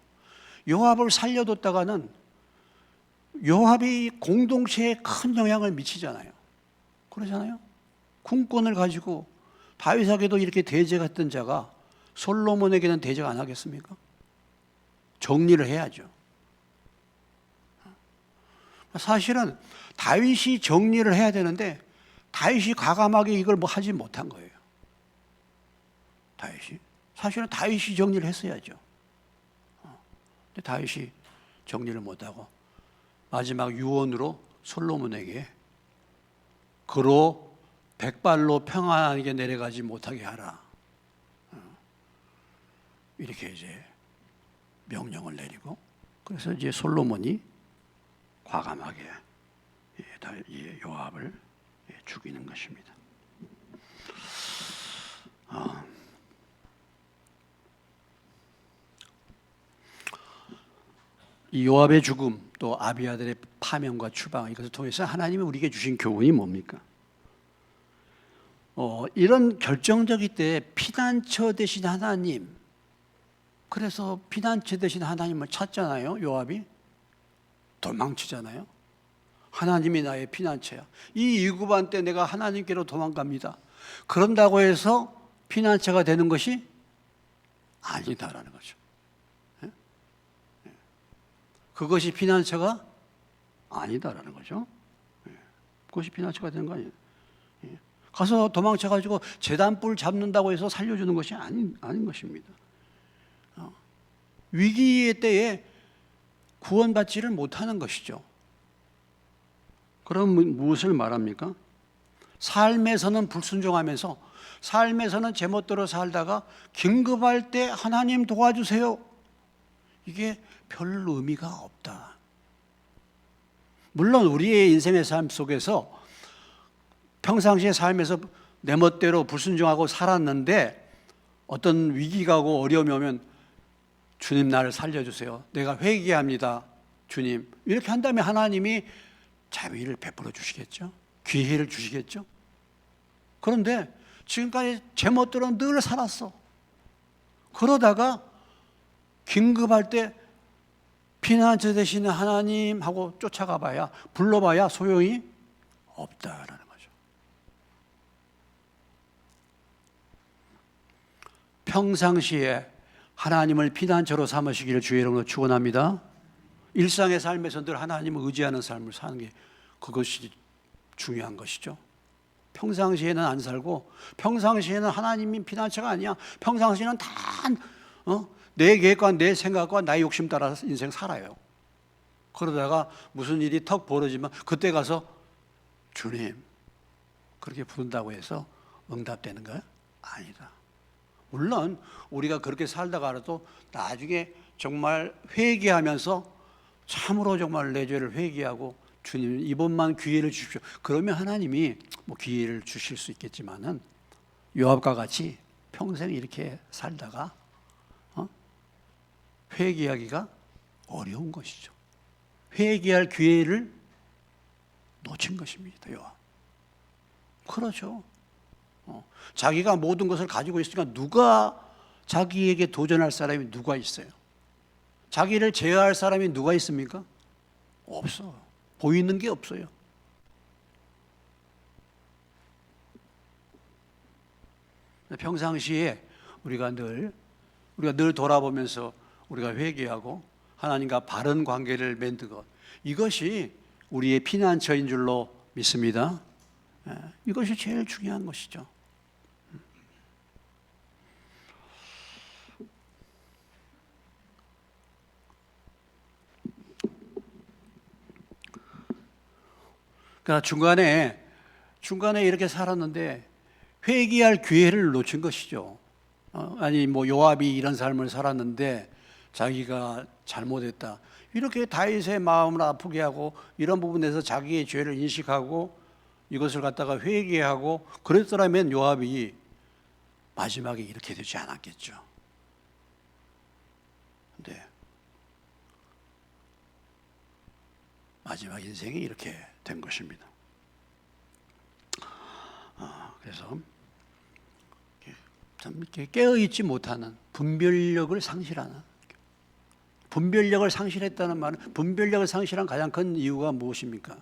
요압을 살려뒀다가는 요압이 공동체에 큰 영향을 미치잖아요. 그러잖아요. 군권을 가지고 다윗에게도 이렇게 대적했던 자가 솔로몬에게는 대적 안 하겠습니까? 정리를 해야죠. 사실은 다윗이 정리를 해야 되는데 다윗이 과감하게 이걸 하지 못한 거예요. 다윗이. 사실은 다윗이 정리를 했어야죠. 근데 다윗이 정리를 못하고 마지막 유언으로 솔로몬에게 그로 백발로 평안하게 내려가지 못하게 하라, 이렇게 이제 명령을 내리고, 그래서 이제 솔로몬이 과감하게 요압을 죽이는 것입니다. 이 요압의 죽음, 또 아비아들의 파면과 추방, 이것을 통해서 하나님이 우리에게 주신 교훈이 뭡니까? 이런 결정적일 때 피난처 되신 하나님, 그래서 피난처 되신 하나님을 찾잖아요. 요압이 도망치잖아요. 하나님이 나의 피난처야. 이 이구반 때 내가 하나님께로 도망갑니다. 그런다고 해서 피난처가 되는 것이 아니다라는 거죠. 그것이 피난처가 아니다라는 거죠. 그것이 피난처가 되는 거 아니에요. 가서 도망쳐가지고 제단불 잡는다고 해서 살려주는 것이 아닌 것입니다. 위기의 때에 구원받지를 못하는 것이죠. 그럼 무엇을 말합니까? 삶에서는 불순종하면서, 삶에서는 제멋대로 살다가 긴급할 때 하나님 도와주세요, 이게 별 의미가 없다. 물론 우리의 인생의 삶 속에서 평상시의 삶에서 내 멋대로 불순종하고 살았는데 어떤 위기가 오고 어려움이 오면 주님 나를 살려주세요, 내가 회개합니다 주님, 이렇게 한다면 하나님이 자비를 베풀어 주시겠죠. 기회를 주시겠죠. 그런데 지금까지 제멋대로 늘 살았어. 그러다가 긴급할 때 피난처 되시는 하나님 하고 쫓아가 봐야, 불러봐야 소용이 없다라는 거죠. 평상시에 하나님을 피난처로 삼으시기를 주의 이름으로 축원합니다. 일상의 삶에서 늘 하나님을 의지하는 삶을 사는 게, 그것이 중요한 것이죠. 평상시에는 안 살고, 평상시에는 하나님이 피난처가 아니야. 평상시에는 다 내 계획과 내 생각과 나의 욕심 따라 인생 살아요. 그러다가 무슨 일이 턱 벌어지면 그때 가서 주님 그렇게 부른다고 해서 응답되는 거 아니다. 물론 우리가 그렇게 살다가라도 나중에 정말 회개하면서 참으로 정말 내 죄를 회개하고 주님 이번만 기회를 주십시오, 그러면 하나님이 기회를 주실 수 있겠지만은 요압과 같이 평생 이렇게 살다가 회개하기가 어려운 것이죠. 회개할 기회를 놓친 것입니다. 요압. 그렇죠. 자기가 모든 것을 가지고 있으니까 누가 자기에게 도전할 사람이 누가 있어요? 자기를 제어할 사람이 누가 있습니까? 없어. 보이는 게 없어요. 평상시에 우리가 늘 돌아보면서 우리가 회개하고 하나님과 바른 관계를 맺는 것, 이것이 우리의 피난처인 줄로 믿습니다. 이것이 제일 중요한 것이죠. 그러니까 중간에 이렇게 살았는데 회개할 기회를 놓친 것이죠. 아니 요압이 이런 삶을 살았는데 자기가 잘못했다, 이렇게 다윗의 마음을 아프게 하고 이런 부분에서 자기의 죄를 인식하고 이것을 갖다가 회개하고 그랬더라면 요압이 마지막에 이렇게 되지 않았겠죠. 근데 마지막 인생이 이렇게 된 것입니다. 그래서 참 이렇게 깨어있지 못하는, 분별력을 상실했다는 말은, 분별력을 상실한 가장 큰 이유가 무엇입니까?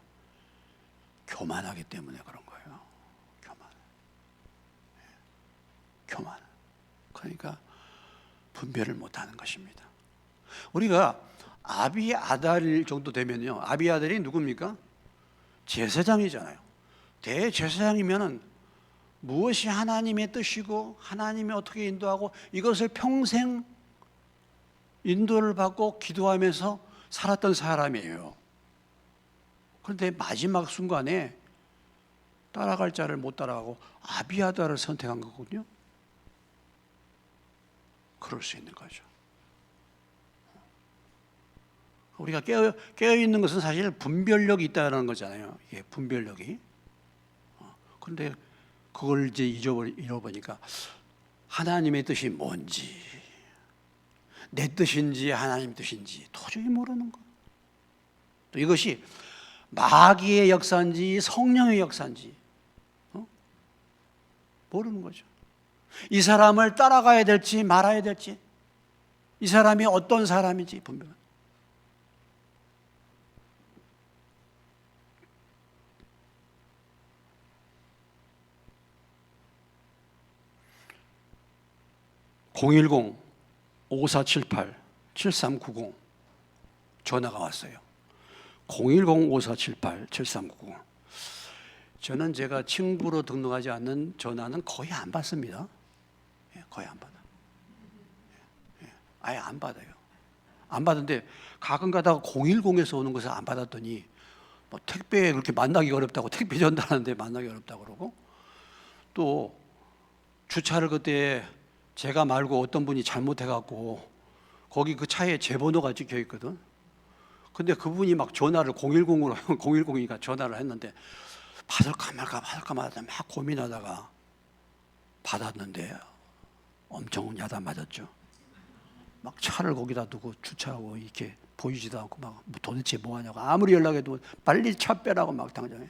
교만하기 때문에 그런 거예요. 교만. 그러니까 분별을 못하는 것입니다. 우리가 아비아달 정도 되면요, 아비아달이 누굽니까? 제사장이잖아요. 대제사장이면은 무엇이 하나님의 뜻이고 하나님이 어떻게 인도하고 이것을 평생 인도를 받고 기도하면서 살았던 사람이에요. 그런데 마지막 순간에 따라갈 자를 못 따라가고 아비아다를 선택한 거거든요. 그럴 수 있는 거죠. 우리가 깨어있는 것은 사실 분별력이 있다는 거잖아요. 이게 분별력이. 그런데 그걸 이제 잃어버리니까 하나님의 뜻이 뭔지, 내 뜻인지 하나님 뜻인지 도저히 모르는 거. 또 이것이 마귀의 역사인지 성령의 역사인지 모르는 거죠. 이 사람을 따라가야 될지 말아야 될지, 이 사람이 어떤 사람인지 분명. (010-5478-7390) 전화가 왔어요. 010-5478-7390. 저는 제가 친구로 등록하지 않는 전화는 거의 안 받습니다. 거의 안 받아. 아예 안 받아요. 안 받는데 가끔 가다가 010에서 오는 것을 안 받았더니 뭐 택배에 그렇게 만나기 어렵다고, 택배 전달하는데 만나기 어렵다고 그러고, 또 주차를 그때 제가 말고 어떤 분이 잘못해갖고 거기 그 차에 제 번호가 찍혀 있거든. 근데 그분이 막 전화를 010으로 010이니까 전화를 했는데 받을까 말까 막 고민하다가 받았는데 엄청 야단 맞았죠. 막 차를 거기다 두고 주차하고 이렇게 보이지도 않고 막 도대체 뭐 하냐고, 아무리 연락해도 빨리 차 빼라고 막 당장에.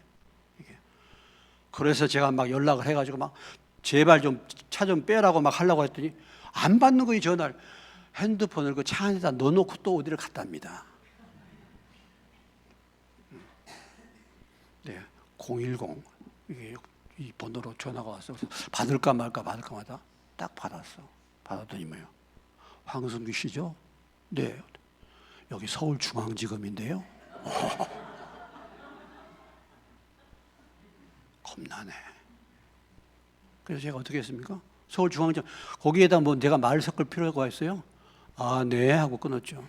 그래서 제가 막 연락을 해가지고 막 제발 좀 차 좀 빼라고 막 하려고 했더니 안 받는 거예요. 전화를. 핸드폰을 그 차 안에다 넣어놓고 또 어디를 갔답니다. 네, 010 이게 이 번호로 전화가 왔어. 받을까 말까 딱 받았어. 받았더니 뭐예요? 황승규 씨죠? 네. 여기 서울중앙지검인데요. 겁나네. 그래서 제가 어떻게 했습니까? 서울중앙지검 거기에다 뭐 내가 말 섞을 필요가 있어요? 아, 네 하고 끊었죠.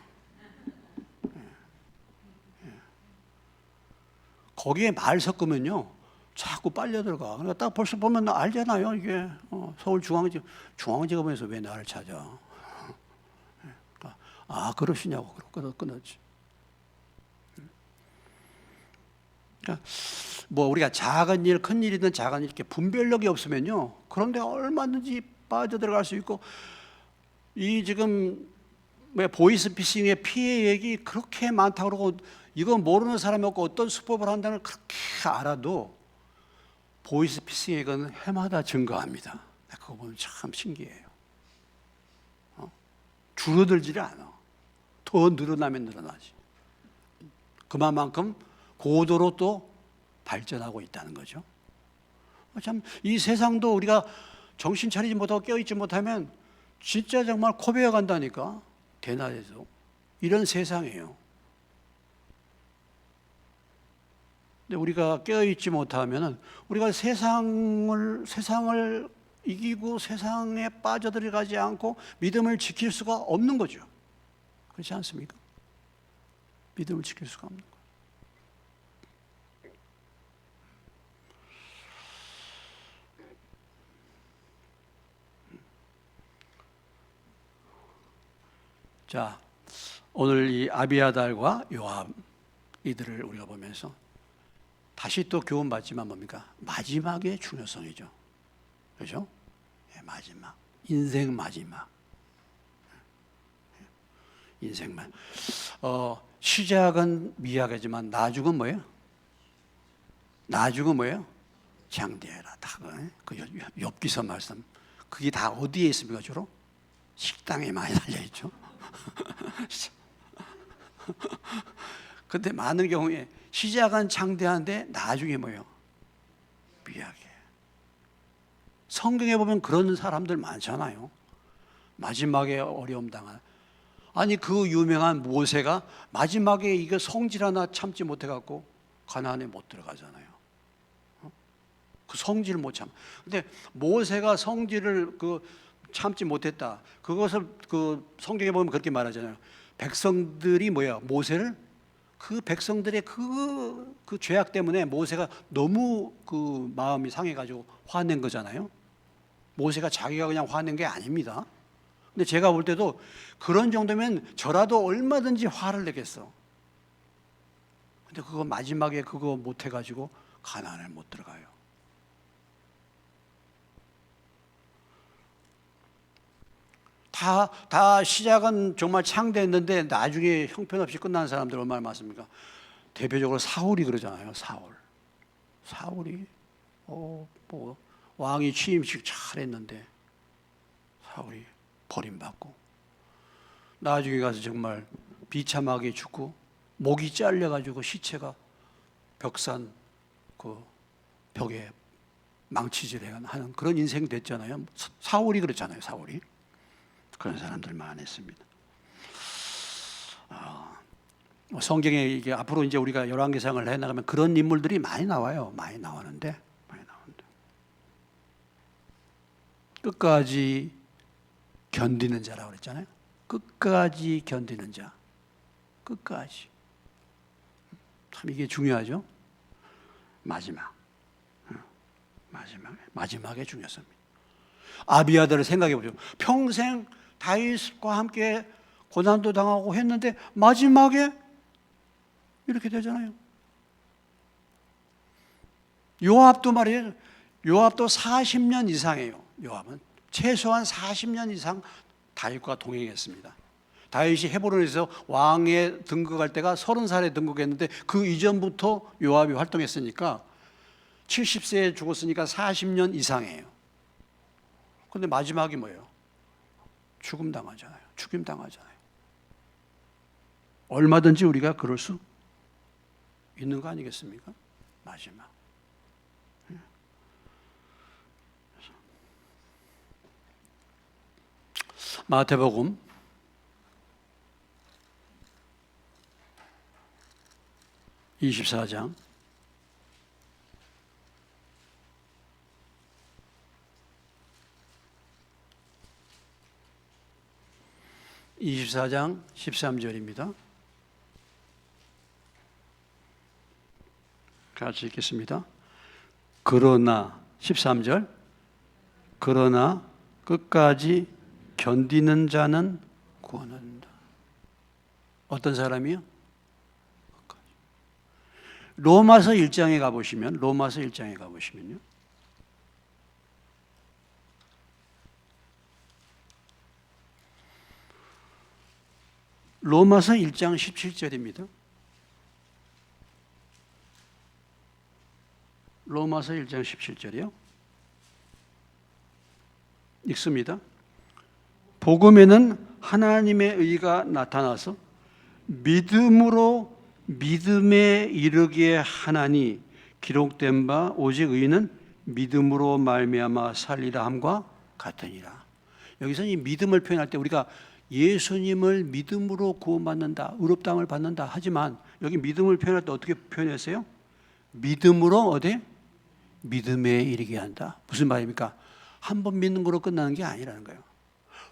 거기에 말 섞으면요 자꾸 빨려 들어가. 그러니까 딱 벌써 보면 알잖아요. 이게 중앙지검에서 왜 나를 찾아? 그러니까, 아, 그러시냐고 끊었지. 그러니까 뭐 우리가 작은 일, 큰 일이든 작은 일 이렇게 분별력이 없으면요, 그런데 얼마든지 빠져들어갈 수 있고, 이 지금 보이스피싱의 피해 얘기 그렇게 많다고 그러고, 이거 모르는 사람이 없고 어떤 수법을 한다는 걸 그렇게 알아도 보이스피싱의 이건 해마다 증가합니다. 그거 보면 참 신기해요. 줄어들지를 않아. 더 늘어나면 늘어나지. 그만큼 고도로 또 발전하고 있다는 거죠. 참 이 세상도 우리가 정신 차리지 못하고 깨어있지 못하면 진짜 정말 코베어 간다니까. 대낮에도 이런 세상이에요. 근데 우리가 깨어있지 못하면 우리가 세상을 이기고 세상에 빠져들어가지 않고 믿음을 지킬 수가 없는 거죠. 그렇지 않습니까? 믿음을 지킬 수가 없는 거예요. 자, 오늘 이 아비아달과 요압 이들을 우리가 보면서 다시 또 교훈받지만 뭡니까? 마지막의 중요성이죠. 그렇죠? 마지막, 인생 마지막. 인생만. 시작은 미약하지만 나중은 뭐예요? 나중은 뭐예요? 장대해라. 다 그 엽기서 말씀. 그게 다 어디에 있습니까? 주로 식당에 많이 달려 있죠. 근데 많은 경우에 시작은 장대한데 나중에 뭐예요? 미약해. 성경에 보면 그런 사람들 많잖아요. 마지막에 어려움 당한. 아니 그 유명한 모세가 마지막에 이거 성질 하나 참지 못해갖고 가나안에 못 들어가잖아요. 그 성질을 못 참. 근데 모세가 성질을 참지 못했다. 그것을 성경에 보면 그렇게 말하잖아요. 백성들이 뭐야? 모세를 그 백성들의 그 죄악 때문에 모세가 너무 그 마음이 상해가지고 화낸 거잖아요. 모세가 자기가 그냥 화낸 게 아닙니다. 근데 제가 볼 때도 그런 정도면 저라도 얼마든지 화를 내겠어. 근데 그거 마지막에 그거 못 해가지고 가나안을 못 들어가요. 다 시작은 정말 창대했는데 나중에 형편없이 끝난 사람들 얼마나 많습니까? 대표적으로 사울이 그러잖아요. 사울이 왕이 취임식 잘했는데 사울이 버림받고 나중에 가서 정말 비참하게 죽고 목이 잘려가지고 시체가 벽산 그 벽에 망치질하는 그런 인생 됐잖아요. 사울이 그렇잖아요. 사울이 그런 사람들 많았습니다. 성경에 이게 앞으로 이제 우리가 열왕기상을 해나가면 그런 인물들이 많이 나와요. 많이 나오는데 끝까지 견디는 자라고 그랬잖아요. 끝까지 견디는 자. 끝까지. 참 이게 중요하죠. 마지막에 중요합니다. 아비아들을 생각해 보죠. 평생 다윗과 함께 고난도 당하고 했는데 마지막에 이렇게 되잖아요. 요압도 말이에요. 요압도 40년 이상이에요. 요압은 최소한 40년 이상 다윗과 동행했습니다. 다윗이 헤브론에서 왕에 등극할 때가 30살에 등극했는데 그 이전부터 요압이 활동했으니까 70세에 죽었으니까 40년 이상이에요. 그런데 마지막이 뭐예요? 죽임 당하잖아요. 얼마든지 우리가 그럴 수 있는 거 아니겠습니까? 마지막. 마태복음 24장 13절입니다. 같이 읽겠습니다. 그러나 13절 그러나 끝까지 견디는 자는 구원을 얻는다. 어떤 사람이요? 로마서 1장에 가보시면요. 로마서 1장 17절입니다. 로마서 1장 17절이요. 읽습니다. 복음에는 하나님의 의가 나타나서 믿음으로 믿음에 이르게 하나니 기록된 바 오직 의는 믿음으로 말미암아 살리라 함과 같으니라. 여기서 이 믿음을 표현할 때 우리가 예수님을 믿음으로 구원받는다, 의롭다함을 받는다 하지만 여기 믿음을 표현할 때 어떻게 표현했어요? 믿음으로 어디? 믿음에 이르게 한다. 무슨 말입니까? 한 번 믿는 거로 끝나는 게 아니라는 거예요.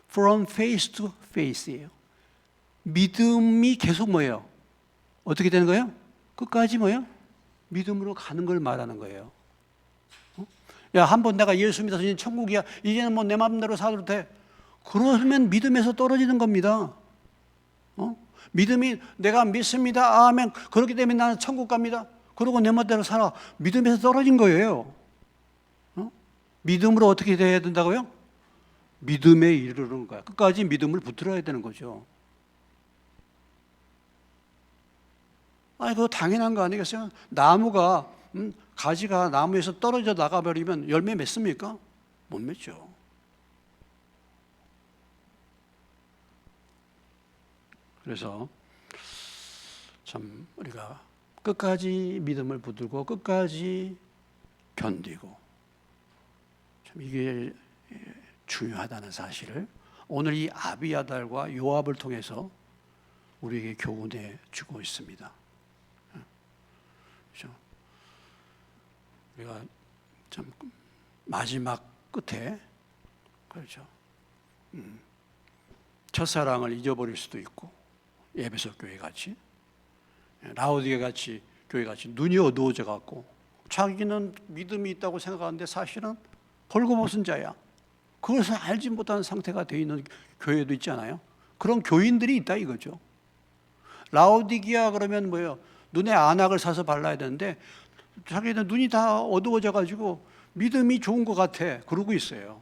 From faith to faith예요. 믿음이 계속 뭐예요? 어떻게 되는 거예요? 끝까지 뭐예요? 믿음으로 가는 걸 말하는 거예요. 야, 한 번 내가 예수 믿어서 이제 천국이야. 이제는 뭐 내 마음대로 살아도 돼. 그러면 믿음에서 떨어지는 겁니다. 믿음이 내가 믿습니다. 아멘. 그렇기 때문에 나는 천국 갑니다. 그러고 내 멋대로 살아. 믿음에서 떨어진 거예요. 믿음으로 어떻게 돼야 된다고요? 믿음에 이르는 거야. 끝까지 믿음을 붙들어야 되는 거죠. 아니, 그거 당연한 거 아니겠어요? 나무가, 가지가 나무에서 떨어져 나가버리면 열매 맺습니까? 못 맺죠. 그래서 참 우리가 끝까지 믿음을 붙들고 끝까지 견디고 참 이게 중요하다는 사실을 오늘 이 아비아달과 요압을 통해서 우리에게 교훈해 주고 있습니다. 그렇죠? 우리가 참 마지막 끝에 그렇죠. 첫사랑을 잊어버릴 수도 있고 에베소 교회 같이 라오디게 같이 교회 같이 눈이 어두워져 갖고 자기는 믿음이 있다고 생각하는데 사실은 벌거벗은 자야. 그것을 알지 못하는 상태가 되어 있는 교회도 있잖아요. 그런 교인들이 있다 이거죠. 라오디기아 그러면 뭐예요? 눈에 안악을 사서 발라야 되는데 자기는 눈이 다 어두워져 가지고 믿음이 좋은 것 같아 그러고 있어요.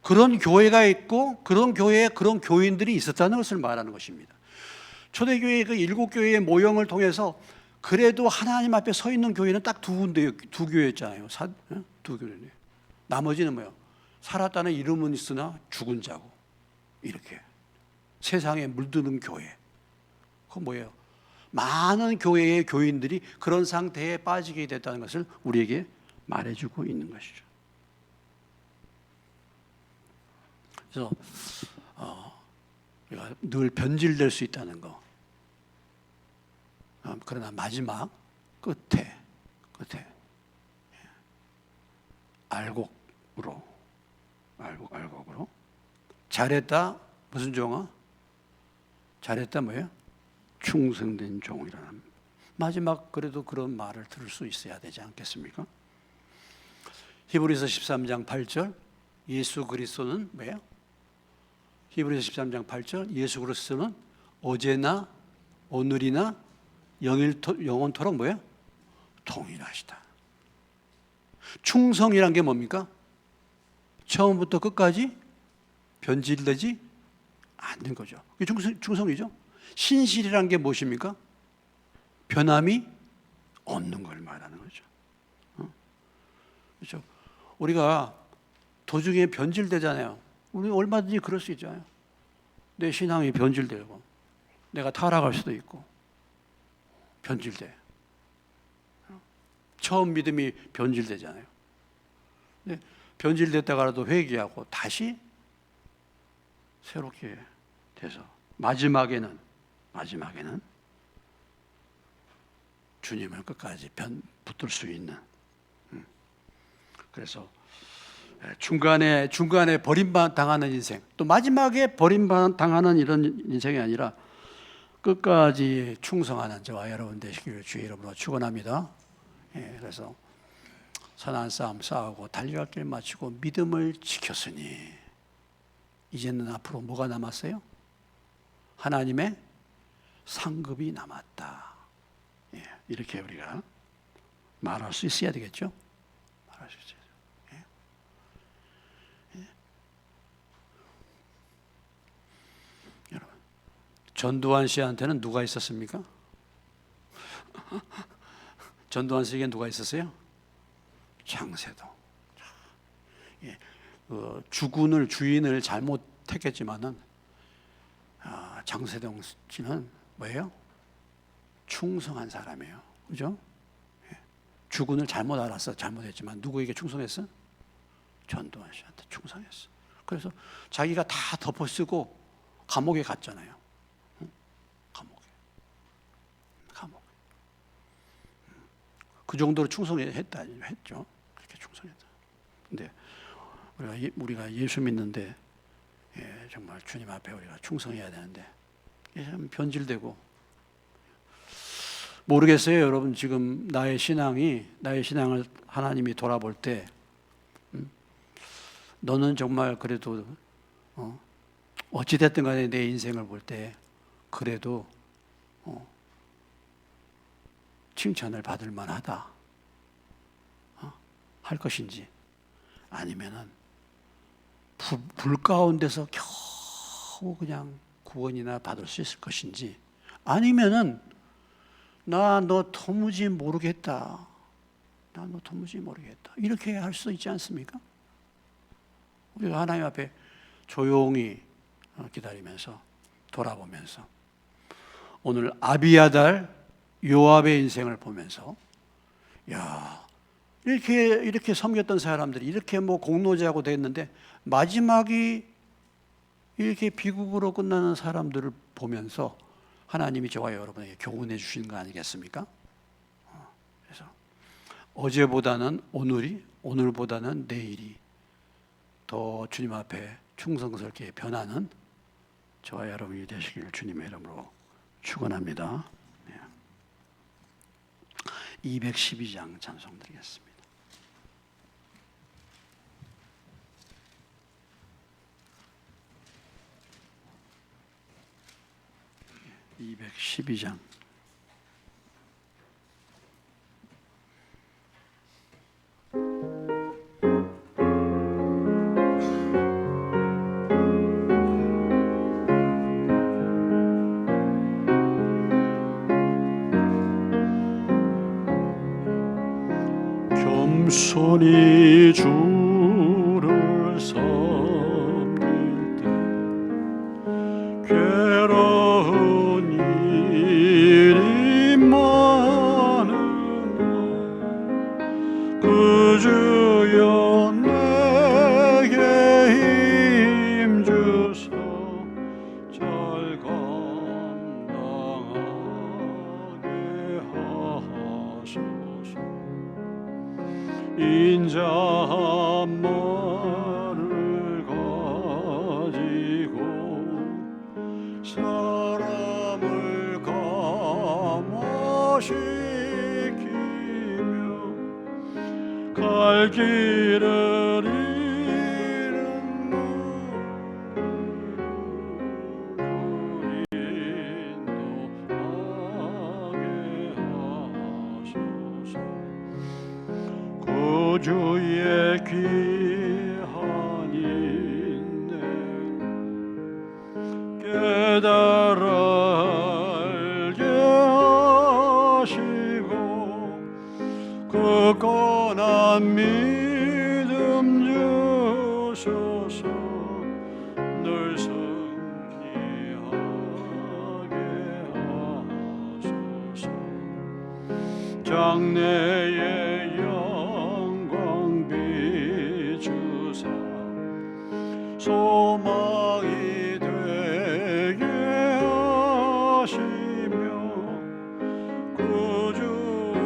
그런 교회가 있고 그런 교회에 그런 교인들이 있었다는 것을 말하는 것입니다. 초대교회 그 7교회의 모형을 통해서 그래도 하나님 앞에 서 있는 교회는 딱 두 군데요. 두 교회였잖아요. 두 교회네. 나머지는 뭐예요? 살았다는 이름은 있으나 죽은 자고 이렇게 세상에 물드는 교회. 그건 뭐예요? 많은 교회의 교인들이 그런 상태에 빠지게 됐다는 것을 우리에게 말해주고 있는 것이죠. 그래서 우리가 늘 변질될 수 있다는 거. 그러나 마지막 끝에 알곡으로 잘했다 무슨 종아? 잘했다 뭐예요? 충성된 종이라는 마지막 그래도 그런 말을 들을 수 있어야 되지 않겠습니까? 히브리서 13장 8절 예수 그리스도는 뭐예요? 히브리서 13장 8절 예수 그리스도는 어제나 오늘이나 영원토록 뭐예요? 동일하시다. 충성이란 게 뭡니까? 처음부터 끝까지 변질되지 않는 거죠. 그게 충성이죠. 신실이란 게 무엇입니까? 변함이 없는 걸 말하는 거죠. 그렇죠. 우리가 도중에 변질되잖아요. 우리 얼마든지 그럴 수 있잖아요. 내 신앙이 변질되고 내가 타락할 수도 있고 변질돼. 처음 믿음이 변질되잖아요. 근데 변질됐다가라도 회개하고 다시 새롭게 돼서 마지막에는 주님을 끝까지 붙들 수 있는. 그래서 중간에 버림당하는 인생, 또 마지막에 버림당하는 이런 인생이 아니라 끝까지 충성하는 저와 여러분 되시기를 주의 이름으로 축원합니다. 그래서 선한 싸움 싸우고 달려갈 길 마치고 믿음을 지켰으니 이제는 앞으로 뭐가 남았어요? 하나님의 상급이 남았다. 이렇게 우리가 말할 수 있어야 되겠죠? 말할 수 있어야죠. 여러분, 전두환 씨한테는 누가 있었습니까? 전두환 씨에게 누가 있었어요? 장세동. 주인을 잘못했겠지만은 장세동 씨는 뭐예요? 충성한 사람이에요. 그죠? 주군을 잘못 알았어. 잘못했지만 누구에게 충성했어? 전두환 씨한테 충성했어. 그래서 자기가 다 덮어쓰고 감옥에 갔잖아요. 감옥에. 그 정도로 했죠. 그렇게 충성했다. 근데 우리가 예수 믿는데 정말 주님 앞에 우리가 충성해야 되는데 참 변질되고 모르겠어요. 여러분 지금 나의 신앙을 하나님이 돌아볼 때 너는 정말 그래도 어찌됐든 간에 내 인생을 볼 때 그래도 칭찬을 받을 만하다 할 것인지 아니면은 불 가운데서 겨우 그냥 구원이나 받을 수 있을 것인지 아니면은 나 너 도무지 모르겠다. 이렇게 할 수 있지 않습니까? 우리가 하나님 앞에 조용히 기다리면서 돌아보면서 오늘 아비아달 요압의 인생을 보면서 야 이렇게 섬겼던 사람들이 이렇게 공로자하고 됐는데 마지막이 이렇게 비극으로 끝나는 사람들을 보면서 하나님이 저와 여러분에게 교훈해 주시는 거 아니겠습니까? 그래서 어제보다는 오늘보다는 내일이 더 주님 앞에 충성스럽게 변하는 저와 여러분이 되시길 주님의 이름으로 축원합니다. 212장 찬송 드리겠습니다. 212장. 겸손히 주를 섬길 때 괴로운 일이 많으나 그 주여 내게 힘 주소 잘 감당하게 하소서. 인자한 말을 가지고 사람을 감화시키며 갈 길을 잃은 무리를 인도하게 하소서. 주의 귀한 인내 깨달아 알게 하시고 굳건한 믿음 주소서. 늘 승리하게 하소서. 장래의 소망이 되게 하시며 그 주와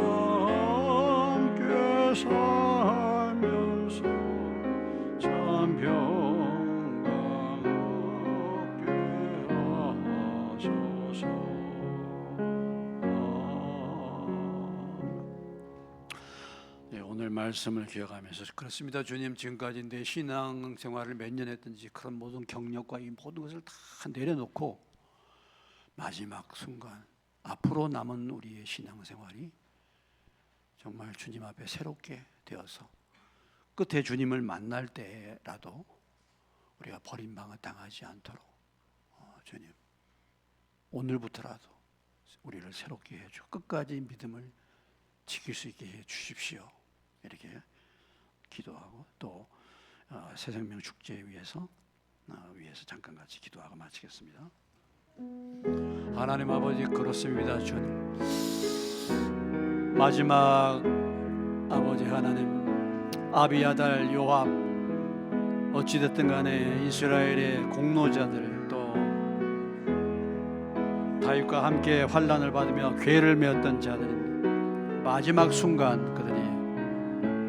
함께 살면서 참 평강 얻게 하소서. 오늘 말씀을 기억하면서 그렇습니다. 주님, 지금까지 내 신앙생활을 몇 년 했든지 그런 모든 경력과 이 모든 것을 다 내려놓고 마지막 순간 앞으로 남은 우리의 신앙생활이 정말 주님 앞에 새롭게 되어서 끝에 주님을 만날 때라도 우리가 버림당을 당하지 않도록 주님 오늘부터라도 우리를 새롭게 해주고 끝까지 믿음을 지킬 수 있게 해 주십시오. 이렇게 기도하고 또 새생명 축제 위해서 잠깐 같이 기도하고 마치겠습니다. 하나님 아버지, 그렇습니다. 주님, 마지막 아버지 하나님, 아비아달, 요압, 어찌됐든 간에 이스라엘의 공로자들, 또 다윗과 함께 환난을 받으며 괴를 메었던 자들이 마지막 순간 그들이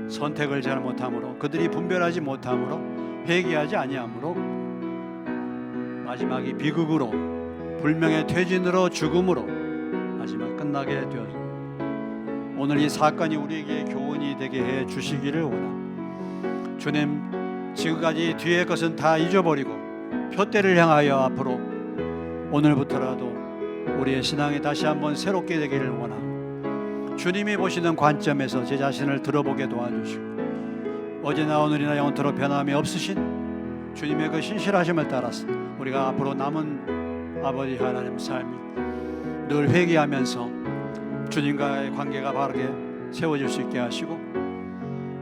선택을 잘못함으로, 그들이 분별하지 못함으로, 회개하지 아니함으로 마지막이 비극으로, 불명의 퇴진으로, 죽음으로 마지막 끝나게 되었습니다. 오늘 이 사건이 우리에게 교훈이 되게 해 주시기를 원합니다. 주님, 지금까지 뒤의 것은 다 잊어버리고 표대를 향하여 앞으로 오늘부터라도 우리의 신앙이 다시 한번 새롭게 되기를 원합니다. 주님이 보시는 관점에서 제 자신을 들어보게 도와주시고 어제나 오늘이나 영원토록 변함이 없으신 주님의 그 신실하심을 따라서 우리가 앞으로 남은 아버지 하나님 삶이 늘 회개하면서 주님과의 관계가 바르게 세워질 수 있게 하시고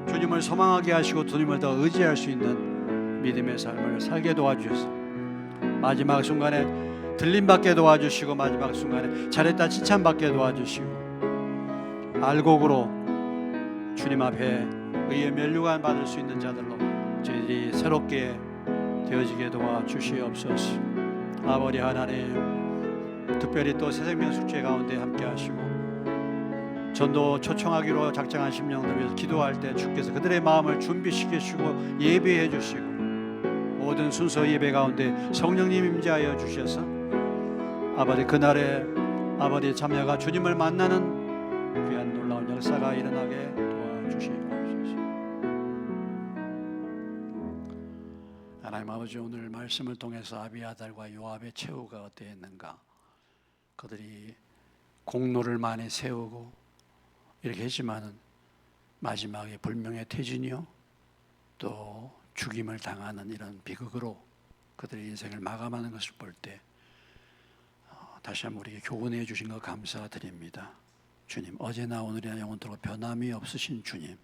주님을 소망하게 하시고 주님을 더 의지할 수 있는 믿음의 삶을 살게 도와주셔서 마지막 순간에 들림받게 도와주시고 마지막 순간에 잘했다 칭찬받게 도와주시고 알곡으로 주님 앞에 의의 면류관 받을 수 있는 자들로 저희들이 새롭게 되어지게 도와주시옵소서. 아버지 하나님, 특별히 또 새생명 축제 가운데 함께 하시고 전도 초청하기로 작정한 심령들 위해서 기도할 때 주께서 그들의 마음을 준비시켜 주시고 예배해 주시고 모든 순서 예배 가운데 성령님 임재하여 주셔서 아버지 그날에 아버지 자녀가 주님을 만나는 귀한 놀라운 역사가 일어나게 도와주시옵소서. 하나님 아버지, 오늘 말씀을 통해서 아비아달과 요압의 최후가 어떠했는가, 그들이 공로를 많이 세우고 이렇게 했지만은 마지막에 불명예 퇴진이요 또 죽임을 당하는 이런 비극으로 그들의 인생을 마감하는 것을 볼 때 다시 한번 우리에게 교훈해 주신 것 감사드립니다. 주님, 어제나 오늘이나 영원토록 변함이 없으신 주님,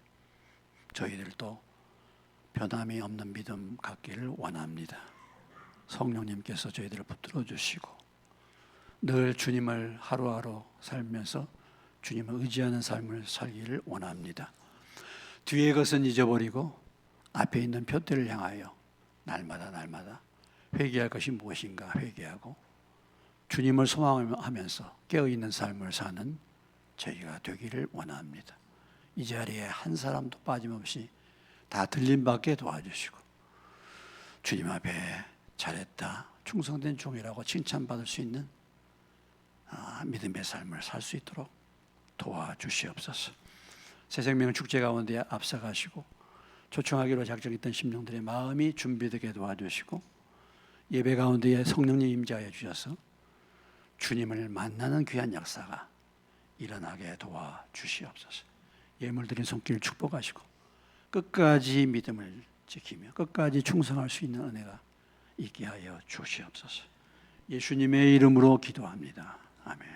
저희들도 변함이 없는 믿음 갖기를 원합니다. 성령님께서 저희들을 붙들어 주시고 늘 주님을 하루하루 살면서 주님을 의지하는 삶을 살기를 원합니다. 뒤의 것은 잊어버리고 앞에 있는 표대를 향하여 날마다 회개할 것이 무엇인가 회개하고 주님을 소망하면서 깨어있는 삶을 사는 저희가 되기를 원합니다. 이 자리에 한 사람도 빠짐없이 다 들림받게 도와주시고 주님 앞에 잘했다, 충성된 종이라고 칭찬받을 수 있는 믿음의 삶을 살 수 있도록 도와주시옵소서. 새생명 축제 가운데 앞서가시고 초청하기로 작정했던 심령들의 마음이 준비되게 도와주시고 예배 가운데에 성령님 임재하여 주셔서 주님을 만나는 귀한 역사가 일어나게 도와주시옵소서. 예물드린 손길 축복하시고 끝까지 믿음을 지키며 끝까지 충성할 수 있는 은혜가 있게 하여 주시옵소서. 예수님의 이름으로 기도합니다. 아멘.